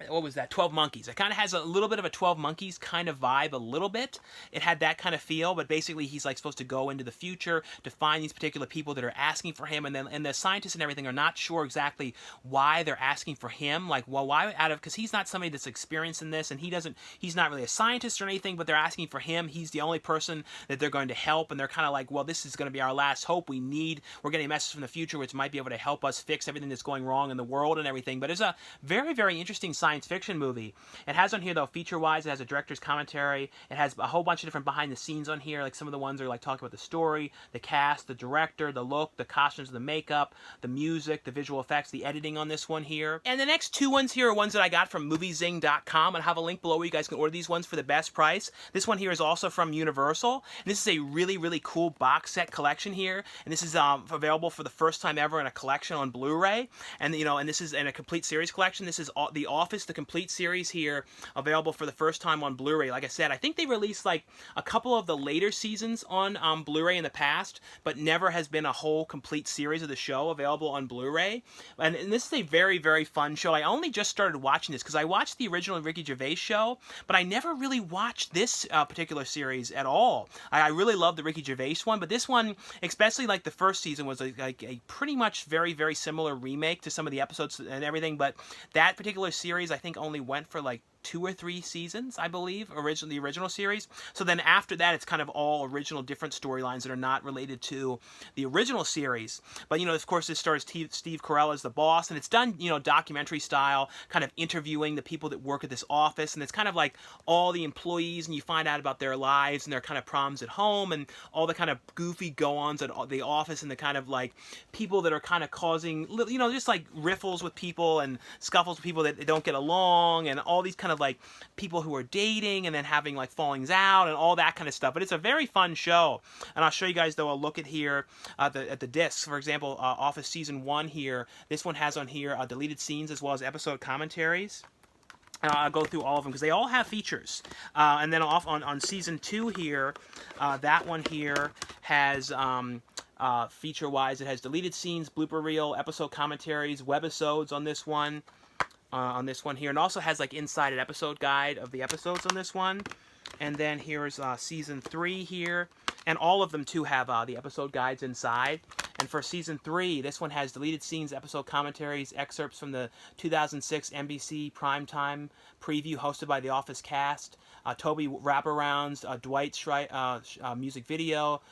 what was that? 12 Monkeys. It kind of has a little bit of a 12 Monkeys kind of vibe, a little bit. It had that kind of feel, but basically he's like supposed to go into the future to find these particular people that are asking for him, and the scientists and everything are not sure exactly why they're asking for him. Like, well, why because he's not somebody that's experienced in this, and he's not really a scientist or anything, but they're asking for him. He's the only person that they're going to help, and they're kind of like, well, this is going to be our last hope. We're getting a message from the future which might be able to help us fix everything that's going wrong in the world and everything. But it's a very, very interesting science fiction movie. It has on here, though, feature-wise, it has a director's commentary. It has a whole bunch of different behind-the-scenes on here. Like, some of the ones are like talking about the story, the cast, the director, the look, the costumes, the makeup, the music, the visual effects, the editing on this one here. And the next two ones here are ones that I got from moviezing.com. I'll have a link below where you guys can order these ones for the best price. This one here is also from Universal, and this is a really, really cool box set collection here. And this is available for the first time ever in a collection on Blu-ray. And and this is in a complete series collection. This is The Office, the complete series here, available for the first time on Blu-ray. Like I said, I think they released like a couple of the later seasons on Blu-ray in the past, but never has been a whole complete series of the show available on Blu-ray. And this is a very, very fun show. I only just started watching this because I watched the original Ricky Gervais show, but I never really watched this particular series at all. I really love the Ricky Gervais one, but this one, especially like the first season, was like a pretty much very, very similar remake to some of the episodes and everything, but that particular series I think only went for like 2 or 3 seasons, I believe, the original series. So then after that, it's kind of all original different storylines that are not related to the original series. But, of course, this stars Steve Carell as the boss, and it's done, documentary style, kind of interviewing the people that work at this office, and it's kind of like all the employees, and you find out about their lives and their kind of problems at home, and all the kind of goofy go-ons at the office, and the kind of like people that are kind of causing, just like riffles with people and scuffles with people that they don't get along, and all these kind of like people who are dating and then having like fallings out and all that kind of stuff. But it's a very fun show, and I'll show you guys, though, a look at here at the discs. For example, Office Season 1 here. This one has on here deleted scenes as well as episode commentaries. And I'll go through all of them because they all have features. And then on Season 2 here, that one here has feature-wise, it has deleted scenes, blooper reel, episode commentaries, webisodes on this one. Here, and also has like inside an episode guide of the episodes on this one. And then here's Season 3 here, and all of them too have the episode guides inside. And for Season 3, this one has deleted scenes, episode commentaries, excerpts from the 2006 NBC primetime preview hosted by the Office cast, Toby wraparounds, Dwight's music video,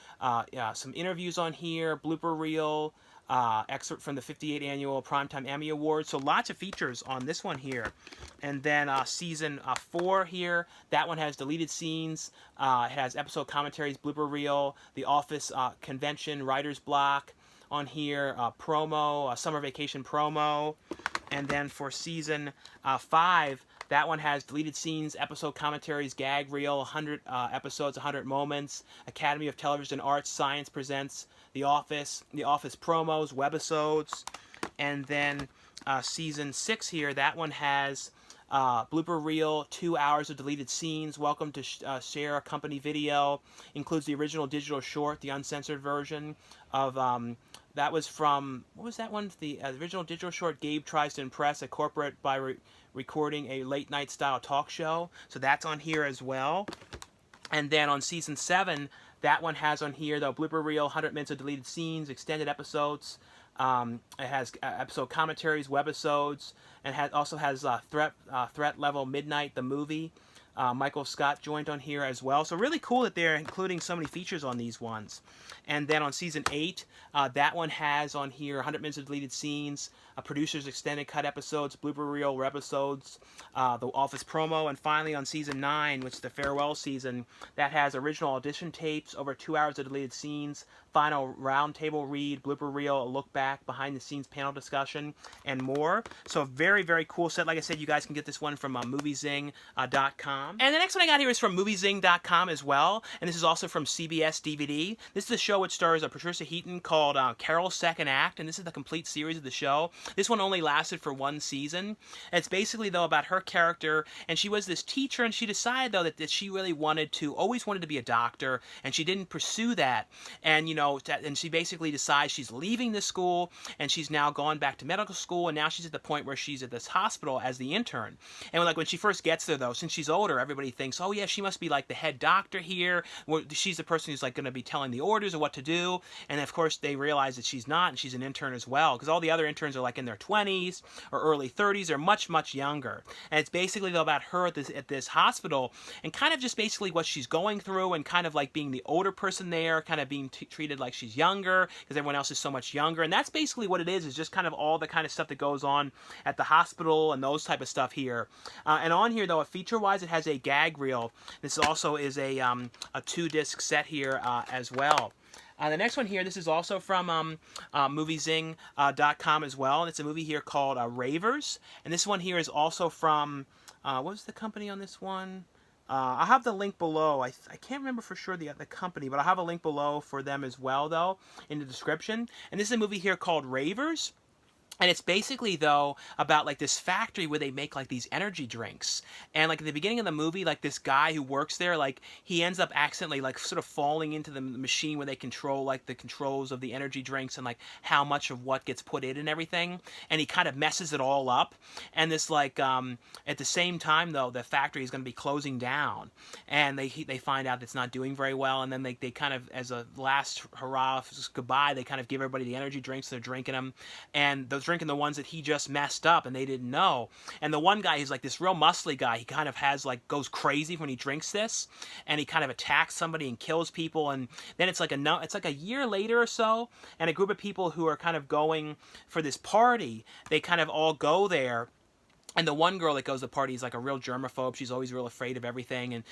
some interviews on here, blooper reel, excerpt from the 58th annual Primetime Emmy Awards. So lots of features on this one here. And then Season 4 here, that one has deleted scenes. It has episode commentaries, blooper reel, the Office convention, writer's block on here, promo, summer vacation promo. And then for Season 5, that one has deleted scenes, episode commentaries, gag reel, 100 episodes, 100 moments, Academy of Television Arts Science presents The Office promos, webisodes. And then Season 6 here, that one has blooper reel, 2 hours of deleted scenes. Welcome to share a company video. Includes the original digital short, the uncensored version of that was from, what was that one? The original digital short. Gabe tries to impress a corporate by recording a late night style talk show. So that's on here as well. And then on season 7, that one has on here the blooper reel, 100 minutes of deleted scenes, extended episodes. It has episode commentaries, webisodes, and also has Threat Level Midnight, the movie. Michael Scott joined on here as well. So really cool that they're including so many features on these ones. And then on season 8, that one has on here 100 minutes of deleted scenes, producers extended cut episodes, blooper reel episodes, the Office promo, and finally on season 9, which is the farewell season, that has original audition tapes, over 2 hours of deleted scenes, final roundtable read, blooper reel, a look back, behind the scenes panel discussion, and more. So a very, very cool set. Like I said, you guys can get this one from moviezing.com. And the next one I got here is from moviezing.com as well, and this is also from CBS DVD. This is a show which stars Patricia Heaton called Carol's Second Act, and this is the complete series of the show. This one only lasted for 1 season. And it's basically, though, about her character, and she was this teacher, and she decided, though, that she really always wanted to be a doctor, and she didn't pursue that. And, you know, and she basically decides she's leaving this school, and she's now gone back to medical school, and now she's at the point where she's at this hospital as the intern. And like when she first gets there, though, since she's older, everybody thinks, oh yeah, she must be like the head doctor here. She's the person who's like going to be telling the orders of what to do. And of course, they realize that she's not, and she's an intern as well, because all the other interns are like in their 20s or early 30s, or much, much younger. And it's basically, though, about her at this hospital, and kind of just basically what she's going through, and kind of like being the older person there, kind of being treated like she's younger because everyone else is so much younger. And that's basically what it is just kind of all the kind of stuff that goes on at the hospital and those type of stuff here. And on here, though, feature-wise, it has a gag reel. This also is a 2-disc set here as well. The next one here, this is also from moviezing.com as well. And it's a movie here called Ravers. And this one here is also from, what was the company on this one? I'll have the link below. I can't remember for sure the company, but I'll have a link below for them as well, though, in the description. And this is a movie here called Ravers. And it's basically, though, about like this factory where they make like these energy drinks. And like at the beginning of the movie, like this guy who works there, like he ends up accidentally like sort of falling into the machine where they control like the controls of the energy drinks and like how much of what gets put in and everything. And he kind of messes it all up. And this like at the same time, though, the factory is going to be closing down. And they find out it's not doing very well. And then they kind of, as a last hurrah goodbye, they kind of give everybody the energy drinks. They're drinking them. And those drinking the ones that he just messed up and they didn't know. And the one guy, he's like this real muscly guy. He kind of has like goes crazy when he drinks this, and he kind of attacks somebody and kills people. And then it's like a year later or so, and a group of people who are kind of going for this party, they kind of all go there. And the one girl that goes to the party is like a real germaphobe. She's always real afraid of everything. And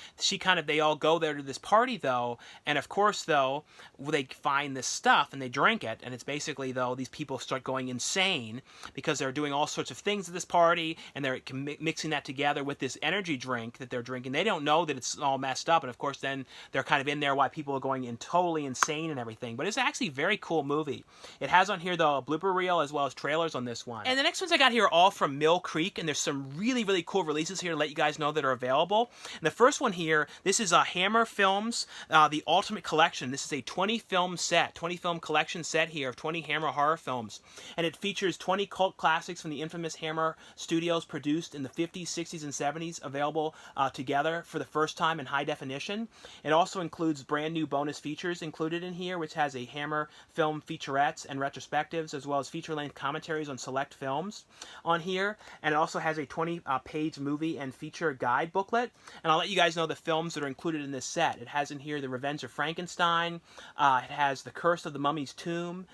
they all go there to this party, though. And of course, though, they find this stuff and they drink it. And it's basically, though, these people start going insane because they're doing all sorts of things at this party. And they're mixing that together with this energy drink that they're drinking. They don't know that it's all messed up. And of course, then they're kind of in there while people are going in totally insane and everything. But it's actually a very cool movie. It has on here, though, a blooper reel as well as trailers on this one. And the next ones I got here are all from Mill Creek. And there's some really, really cool releases here to let you guys know that are available. And the first one here, this is Hammer Films, The Ultimate Collection. This is a 20-film collection set here of 20 Hammer horror films. And it features 20 cult classics from the infamous Hammer Studios produced in the 50s, 60s, and 70s, available together for the first time in high definition. It also includes brand new bonus features included in here, which has a Hammer film featurettes and retrospectives, as well as feature-length commentaries on select films on here. And it also has a 20-page movie and feature guide booklet. And I'll let you guys know the films that are included in this set. It has in here The Revenge of Frankenstein. It has The Curse of the Mummy's Tomb,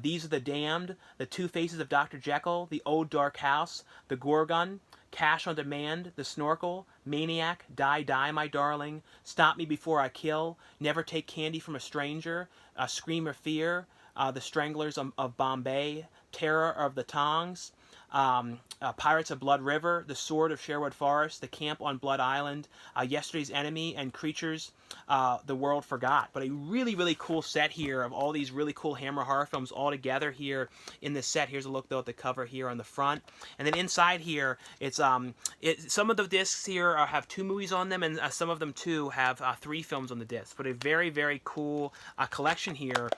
These Are the Damned, The Two Faces of Dr. Jekyll, The Old Dark House, The Gorgon, Cash on Demand, The Snorkel, Maniac, Die, Die, My Darling, Stop Me Before I Kill, Never Take Candy from a Stranger, Scream of Fear, The Stranglers of Bombay, Terror of the Tongs, Pirates of Blood River, The Sword of Sherwood Forest, The Camp on Blood Island, Yesterday's Enemy, and Creatures the World Forgot. But a really, really cool set here of all these really cool Hammer horror films all together here in this set. Here's a look, though, at the cover here on the front. And then inside here, it's some of the discs here have 2 movies on them, and some of them, too, have 3 films on the disc. But a very, very cool collection here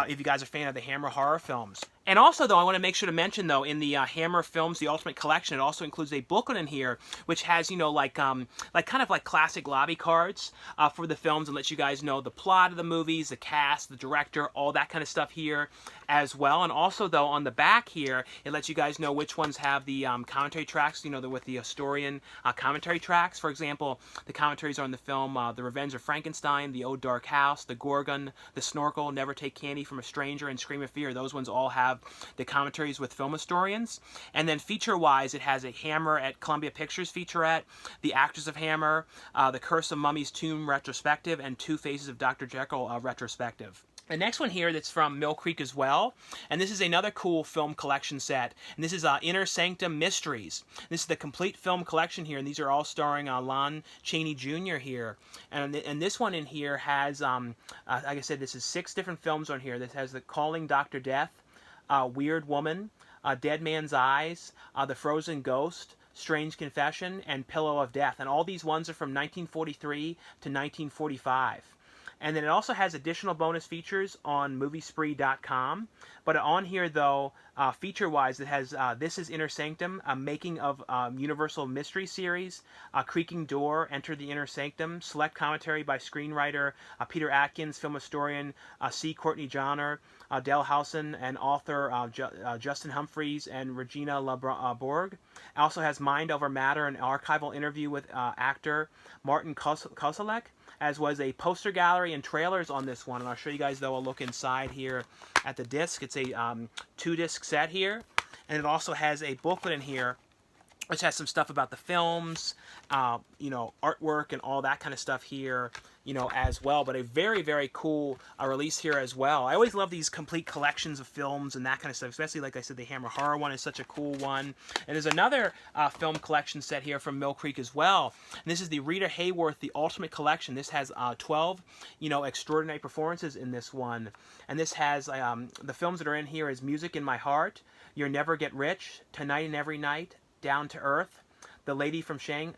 if you guys are a fan of the Hammer horror films. And also, though, I want to make sure to mention, though, in the Hammer Films, the Ultimate Collection, it also includes a booklet in here, which has, you know, like kind of like classic lobby cards for the films, and lets you guys know the plot of the movies, the cast, the director, all that kind of stuff here as well. And also, though, on the back here, it lets you guys know which ones have the commentary tracks, you know, with the historian commentary tracks. For example, the commentaries are on the film The Revenge of Frankenstein, The Old Dark House, The Gorgon, The Snorkel, Never Take Candy from a Stranger, and Scream of Fear. Those ones all have the commentaries with film historians. And then feature-wise, it has a Hammer at Columbia Pictures featurette, The Actors of Hammer, The Curse of Mummy's Tomb retrospective, and Two Faces of Dr. Jekyll retrospective. The next one here that's from Mill Creek as well, and this is another cool film collection set, and this is Inner Sanctum Mysteries. This is the complete film collection here, and these are all starring Lon Chaney Jr. here. And this one in here has, like I said, this is 6 different films on here. This has The Calling Dr. Death, Weird Woman, Dead Man's Eyes, The Frozen Ghost, Strange Confession, and Pillow of Death. And all these ones are from 1943 to 1945. And then it also has additional bonus features on Moviespree.com. But on here, though, feature-wise, it has This is Inner Sanctum, a making of Universal Mystery Series, Creaking Door, Enter the Inner Sanctum, select commentary by screenwriter Peter Atkins, film historian C. Courtney Johnner, Del Housen, and author Justin Humphreys and Regina LeBorg. It also has Mind Over Matter, an archival interview with actor Martin Koselleck, as was a poster gallery and trailers on this one. And I'll show you guys, though, a look inside here at the disc. It's a 2-disc set here, and it also has a booklet in here which has some stuff about the films, you know, artwork and all that kind of stuff here, you know, as well. But a very, very cool release here as well. I always love these complete collections of films and that kind of stuff, especially, like I said, the Hammer Horror one is such a cool one. And there's another film collection set here from Mill Creek as well. And this is the Rita Hayworth, The Ultimate Collection. This has 12, you know, extraordinary performances in this one. And this has, the films that are in here is Music in My Heart, You'll Never Get Rich, Tonight and Every Night, Down to Earth, The Lady from Shanghai,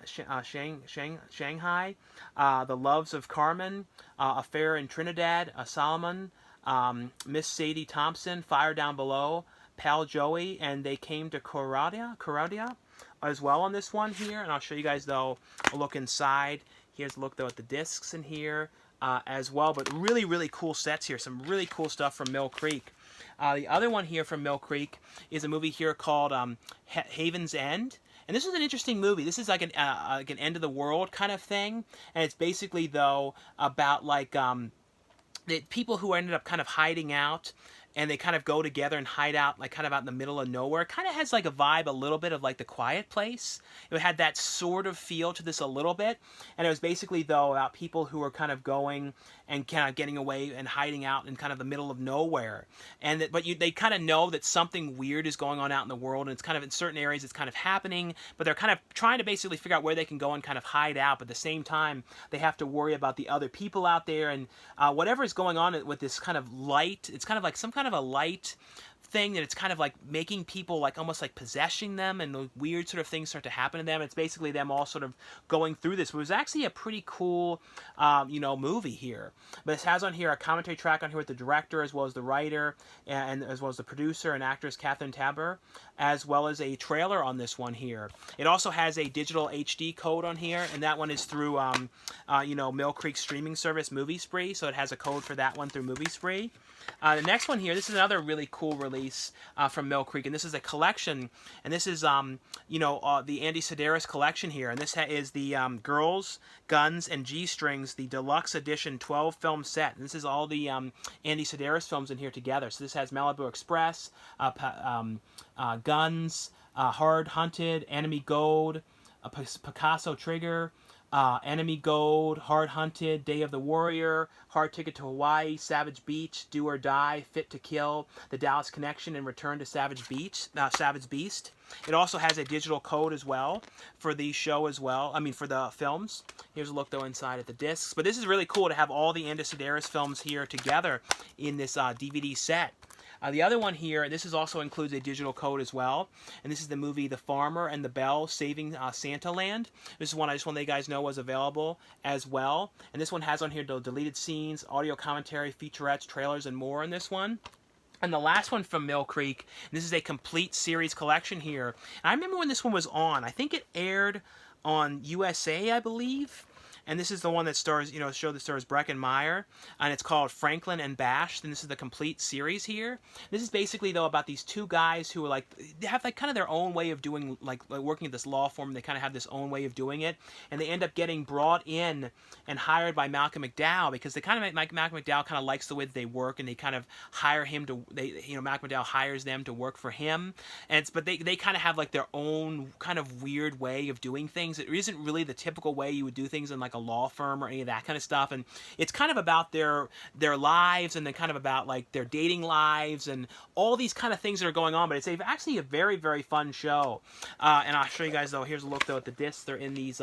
The Loves of Carmen, Affair in Trinidad, Solomon, Miss Sadie Thompson, Fire Down Below, Pal Joey, and They Came to Corradia as well on this one here. And I'll show you guys, though, a look inside. Here's a look, though, at the discs in here as well. But really, really cool sets here. Some really cool stuff from Mill Creek. The other one here from Mill Creek is a movie here called Haven's End. And this is an interesting movie. This is like an end of the world kind of thing. And it's basically, though, about like the people who ended up kind of hiding out. And they kind of go together and hide out, like kind of out in the middle of nowhere. It kind of has like a vibe a little bit of like The Quiet Place. It had that sort of feel to this a little bit. And it was basically, though, about people who were kind of going and kind of getting away and hiding out in kind of the middle of nowhere. And that, but they kind of know that something weird is going on out in the world. And it's kind of in certain areas it's kind of happening. But they're kind of trying to basically figure out where they can go and kind of hide out. But at the same time, they have to worry about the other people out there. And whatever is going on with this kind of light, it's kind of like some kind of a light thing that it's kind of like making people like almost like possessing them, and the weird sort of things start to happen to them. It's basically them all sort of going through this. It was actually a pretty cool, you know, movie here. But it has on here a commentary track on here with the director as well as the writer and as well as the producer and actress Catherine Taber, as well as a trailer on this one here. It also has a digital HD code on here, and that one is through, you know, Mill Creek streaming service Moviespree, so it has a code for that one through Moviespree. The next one here, this is another really cool release from Mill Creek, and this is a collection, and this is, you know, the Andy Sedaris collection here, and this is the Girls, Guns, and G-Strings, the Deluxe Edition 12-film set, and this is all the Andy Sedaris films in here together. So this has Malibu Express, Guns, Hard Hunted, Enemy Gold, Picasso Trigger, Enemy Gold, Hard Hunted, Day of the Warrior, Hard Ticket to Hawaii, Savage Beach, Do or Die, Fit to Kill, The Dallas Connection, and Return to Savage Beach, Savage Beast. It also has a digital code as well for the show as well. I mean, for the films. Here's a look, though, inside at the discs. But this is really cool to have all the Andy Sidaris films here together in this DVD set. The other one here, this is also includes a digital code as well, and this is the movie The Farmer and the Belle Saving Santa Land. This is one I just want to let you guys know was available as well, and this one has on here the deleted scenes, audio commentary, featurettes, trailers, and more in this one. And the last one from Mill Creek, this is a complete series collection here. And I remember when this one was on. I think it aired on USA, I believe. And this is the one that stars, you know, show that stars Breckin Meyer, and it's called Franklin and Bash. And this is the complete series here. This is basically though about these two guys who are like, they have like kind of their own way of doing, like working at this law firm. They kind of have this own way of doing it, and they end up getting brought in and hired by Malcolm McDowell because they kind of like Malcolm McDowell kind of likes the way that they work, and they kind of hire him to, Malcolm McDowell hires them to work for him, and but they kind of have like their own kind of weird way of doing things. It isn't really the typical way you would do things in like a law firm or any of that kind of stuff, and it's kind of about their lives, and then kind of about like their dating lives and all these kind of things that are going on. But it's actually a very, very fun show, and I'll show you guys though. Here's a look though at the discs. They're in these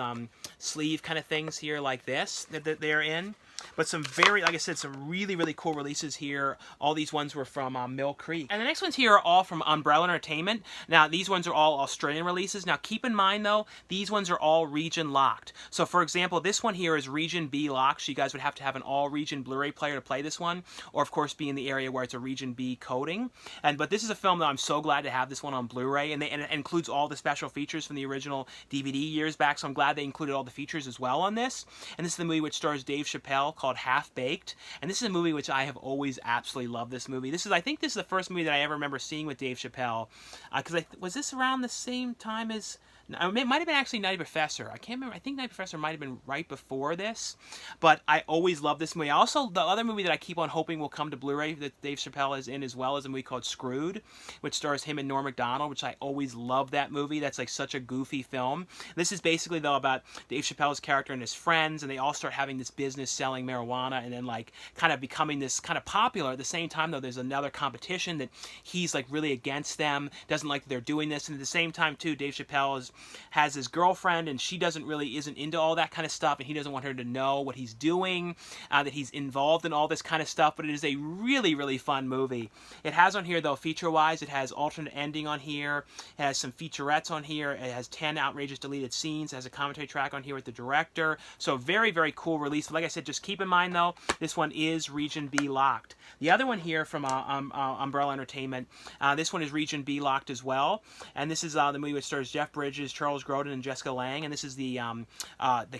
sleeve kind of things here like this that they're in. But some very, like I said, some really, really cool releases here. All these ones were from Mill Creek. And the next ones here are all from Umbrella Entertainment. Now, these ones are all Australian releases. Now, keep in mind, though, these ones are all region locked. So, for example, this one here is region B locked. So you guys would have to have an all-region Blu-ray player to play this one. Or, of course, be in the area where it's a region B coding. But this is a film that I'm so glad to have this one on Blu-ray. And it includes all the special features from the original DVD years back. So I'm glad they included all the features as well on this. And this is the movie which stars Dave Chappelle, called Half Baked, and this is a movie which I have always absolutely loved. This movie. I think this is the first movie that I ever remember seeing with Dave Chappelle, because was this around the same time as? It might have been actually Nutty Professor. I can't remember. I think Nutty Professor might have been right before this, but I always loved this movie. Also, the other movie that I keep on hoping will come to Blu-ray that Dave Chappelle is in as well is a movie called Screwed, which stars him and Norm Macdonald, which I always loved that movie. That's like such a goofy film. This is basically though about Dave Chappelle's character and his friends, and they all start having this business selling marijuana, and then like kind of becoming this kind of popular. At the same time though, there's another competition that he's like really against them, doesn't like that they're doing this, and at the same time too, Dave Chappelle has his girlfriend, and she isn't into all that kind of stuff, and he doesn't want her to know what he's doing, that he's involved in all this kind of stuff. But it is a really, really fun movie. It has on here though, feature-wise, it has alternate ending on here, it has some featurettes on here, it has 10 outrageous deleted scenes, it has a commentary track on here with the director. So very, very cool release. But like I said, just keep in mind though, this one is region B locked. The other one here from Umbrella Entertainment, this one is region B locked as well, and this is the movie which stars Jeff Bridges, Charles Grodin, and Jessica Lange, and this is the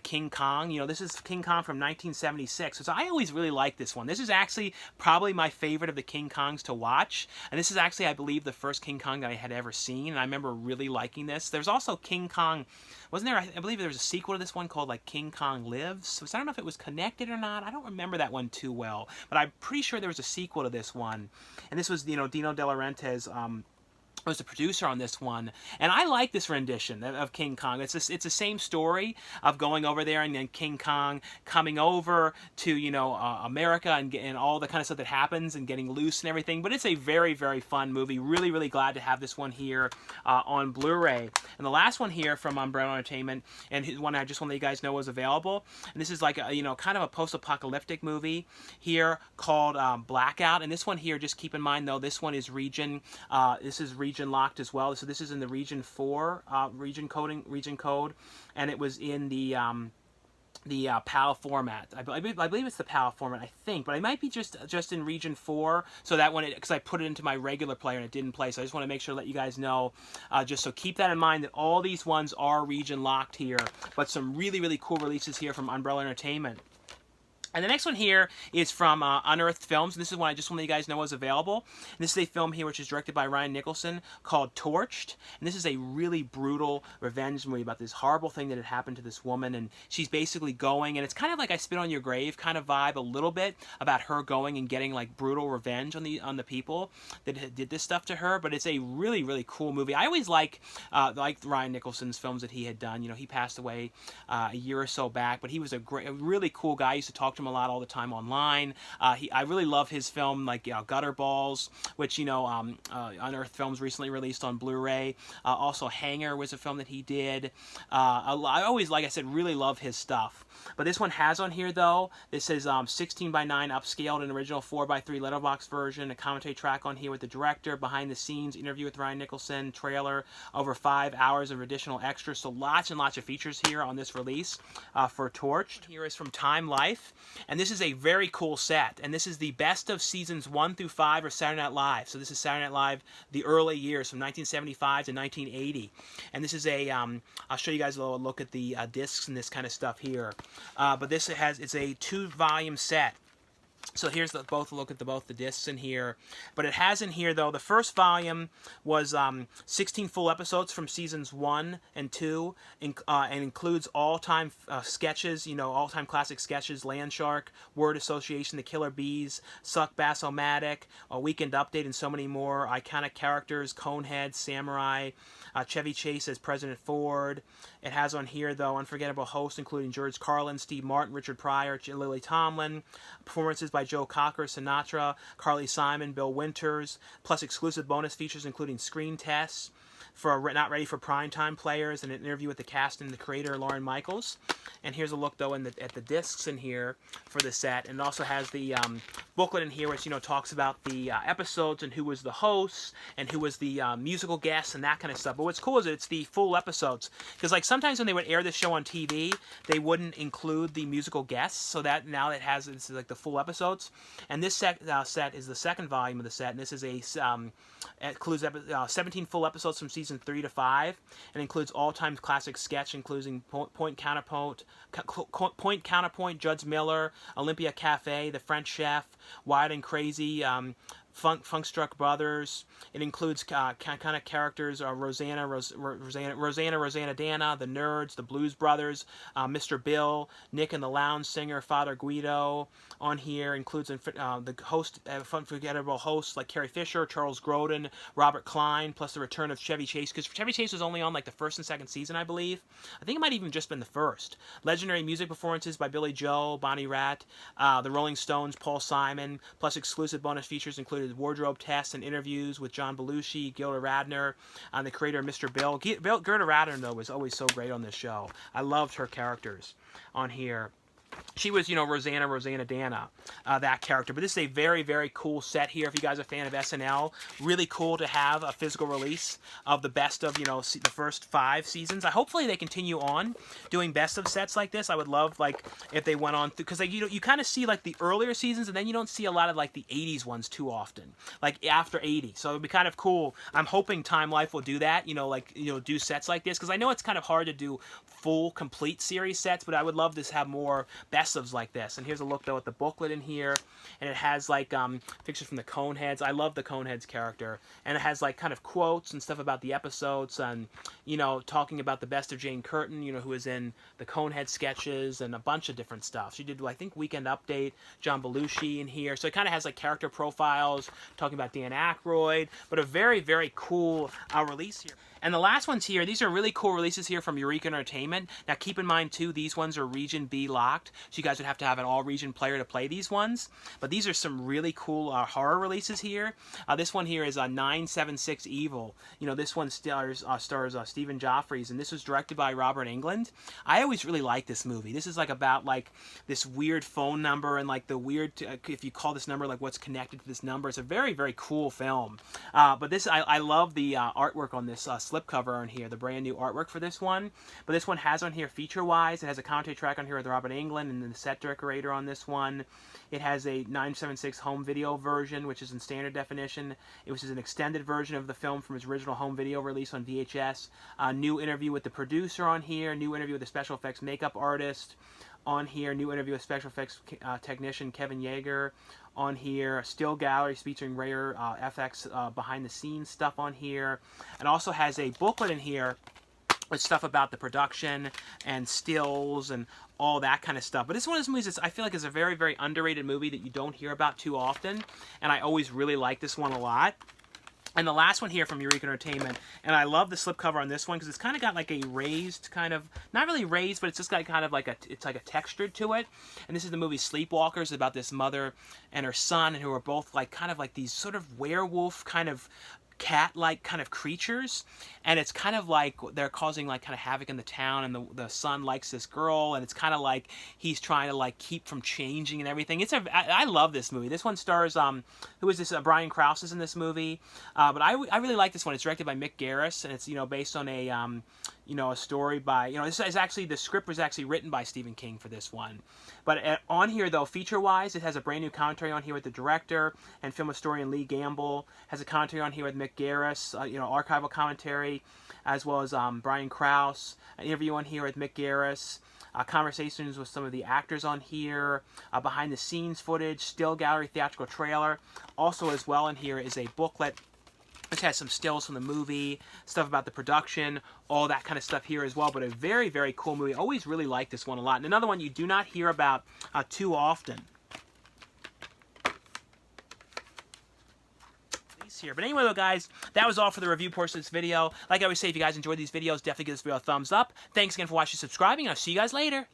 King Kong. You know, this is King Kong from 1976. So I always really like this one. This is actually probably my favorite of the King Kongs to watch, and this is actually, I believe, the first King Kong that I had ever seen, and I remember really liking this. There's also King Kong, wasn't there? I believe there was a sequel to this one called like King Kong Lives. So I don't know if it was connected or not. I don't remember that one too well, but I'm pretty sure there was a sequel to this one, and this was, you know, Dino De Laurentiis was the producer on this one, and I like this rendition of King Kong. It's the same story of going over there and then King Kong coming over to, you know, America and all the kind of stuff that happens and getting loose and everything. But it's a very, very fun movie. Really, really glad to have this one here on Blu-ray. And the last one here from Umbrella Entertainment, and one I just want to let you guys know was available. And this is like a, you know, kind of a post-apocalyptic movie here called Blackout. And this one here, just keep in mind though, this one is region locked as well. So this is in the region 4 region code, and it was in the PAL format. I believe it's the PAL format, I think, but I might be just in region 4. So that one, because I put it into my regular player and it didn't play. So I just want to make sure to let you guys know. Just so keep that in mind that all these ones are region locked here, but some really, really cool releases here from Umbrella Entertainment. And the next one here is from Unearthed Films, and this is one I just want to let you guys know is available. And this is a film here which is directed by Ryan Nicholson called Torched. And this is a really brutal revenge movie about this horrible thing that had happened to this woman. And she's basically going, and it's kind of like I Spit on Your Grave kind of vibe a little bit about her going and getting like brutal revenge on the people that did this stuff to her. But it's a really, really cool movie. I always liked Ryan Nicholson's films that he had done. You know, he passed away a year or so back, but he was a really cool guy. I used to talk to him a lot all the time online. I really love his film like Gutter Balls, which Unearthed Films recently released on Blu-ray. Also Hanger was a film that he did. I always, like I said, really love his stuff. But this one has on here though, this is 16:9 upscaled, an original 4:3 letterbox version, a commentary track on here with the director, behind the scenes interview with Ryan Nicholson, trailer, over 5 hours of additional extras. So lots and lots of features here on this release for Torched. Here is from Time Life, and this is a very cool set, and this is the best of seasons 1 through 5 of Saturday Night Live. So this is Saturday Night Live, the early years from 1975 to 1980, and this is a I'll show you guys a little look at the discs and this kind of stuff here. But it's a 2-volume set. So here's both look at both the discs in here. But it has in here, though, the first volume was 16 full episodes from seasons 1 and 2, and includes all-time sketches, all-time classic sketches, Land Shark, Word Association, The Killer Bees, Suck Bass-O-Matic, A Weekend Update, and so many more. Iconic characters, Conehead, Samurai, Chevy Chase as President Ford. It has on here, though, unforgettable hosts, including George Carlin, Steve Martin, Richard Pryor, Lily Tomlin, performances by Joe Cocker, Sinatra, Carly Simon, Bill Winters, plus exclusive bonus features including screen tests for Not Ready for Primetime players, and an interview with the cast and the creator, Lauren Michaels. And here's a look, though, at the discs in here for the set. And it also has the booklet in here, which, talks about the episodes and who was the hosts and who was the musical guests and that kind of stuff. But what's cool is it's the full episodes. Because, like, sometimes when they would air this show on TV, they wouldn't include the musical guests. So that now it's like the full episodes. And this set is the second volume of the set. And this is it includes 17 full episodes from season 3 to 5, and includes all-time classic sketch, including Point Counterpoint, Judge Miller, Olympia Cafe, The French Chef, Wild and Crazy, Funkstruck Brothers. It includes kind of characters: Rosanna Dana, The Nerds, The Blues Brothers, Mr. Bill, Nick and the Lounge Singer, Father Guido. On here includes the host, unforgettable hosts like Carrie Fisher, Charles Grodin, Robert Klein, plus the return of Chevy Chase, because Chevy Chase was only on like the first and second season, I believe. I think it might even just been the first. Legendary music performances by Billy Joel, Bonnie Raitt, the Rolling Stones, Paul Simon, plus exclusive bonus features included wardrobe tests and interviews with John Belushi, Gilda Radner, the creator of Mr. Bill. Gilda Radner, though, was always so great on this show. I loved her characters on here. She was, Rosanna Dana, that character. But this is a very, very cool set here. If you guys are a fan of SNL, really cool to have a physical release of the best of, the first 5 seasons. Hopefully they continue on doing best of sets like this. I would love, if they went on, because, you kind of see, the earlier seasons, and then you don't see a lot of, the 80s ones too often, after 80. So it would be kind of cool. I'm hoping Time Life will do that, do sets like this, because I know it's kind of hard to do full, complete series sets, but I would love to have more best ofs like this. And here's a look, though, at the booklet in here, and it has pictures from the Coneheads. I love the Coneheads character, and it has kind of quotes and stuff about the episodes, and talking about the best of Jane Curtin, who was in the Conehead sketches and a bunch of different stuff. She did, I think, Weekend Update, John Belushi in here. So it kind of has character profiles talking about Dan Aykroyd, but a very, very cool release here. And the last ones here, these are really cool releases here from Eureka Entertainment. Now keep in mind too, these ones are Region B locked, so you guys would have to have an all-region player to play these ones. But these are some really cool horror releases here. This one here is 976 Evil. This one stars Stephen Geoffreys, and this was directed by Robert Englund. I always really like this movie. This is about this weird phone number and the weird, if you call this number, what's connected to this number. It's a very, very cool film. But this, I love the artwork on this slipcover on here, the brand new artwork for this one. But this one has on here feature-wise, it has a commentary track on here with Robert Englund and the set decorator on this one. It has a 976 home video version, which is in standard definition. It was an extended version of the film from its original home video release on VHS. New interview with the producer on here, new interview with the special effects makeup artist. on here. New interview with special effects technician Kevin Yeager on here. Still gallery featuring rare FX behind the scenes stuff on here. And also has a booklet in here with stuff about the production and stills and all that kind of stuff. But this is one of those movies that I feel like is a very, very underrated movie that you don't hear about too often. And I always really like this one a lot. And the last one here from Eureka Entertainment, and I love the slipcover on this one because it's kind of got like a raised kind of, not really raised, but it's just got kind of like it's like a texture to it. And this is the movie Sleepwalkers, about this mother and her son, and who are both like kind of like these sort of werewolf kind of cat-like kind of creatures, and it's kind of like they're causing like kind of havoc in the town, and the son likes this girl, and it's kind of like he's trying to like keep from changing and everything. I love this movie. This one stars who is this Brian Krause is in this movie, but I really like this one. It's directed by Mick Garris, and it's based on a a story by this is actually, the script was actually written by Stephen King for this one. But on here though, feature-wise, it has a brand new commentary on here with the director and film historian Lee Gamble. Has a commentary on here with Mick Garris, archival commentary, as well as Brian Krause. An interview on here with Mick Garris. Conversations with some of the actors on here. Behind the scenes footage, still gallery theatrical trailer. Also as well in here is a booklet which has some stills from the movie, stuff about the production, all that kind of stuff here as well. But a very, very cool movie. Always really like this one a lot. And another one you do not hear about too often. Here. But anyway, though, guys, that was all for the review portion of this video. Like I always say, if you guys enjoyed these videos, definitely give this video a thumbs up. Thanks again for watching and subscribing, and I'll see you guys later.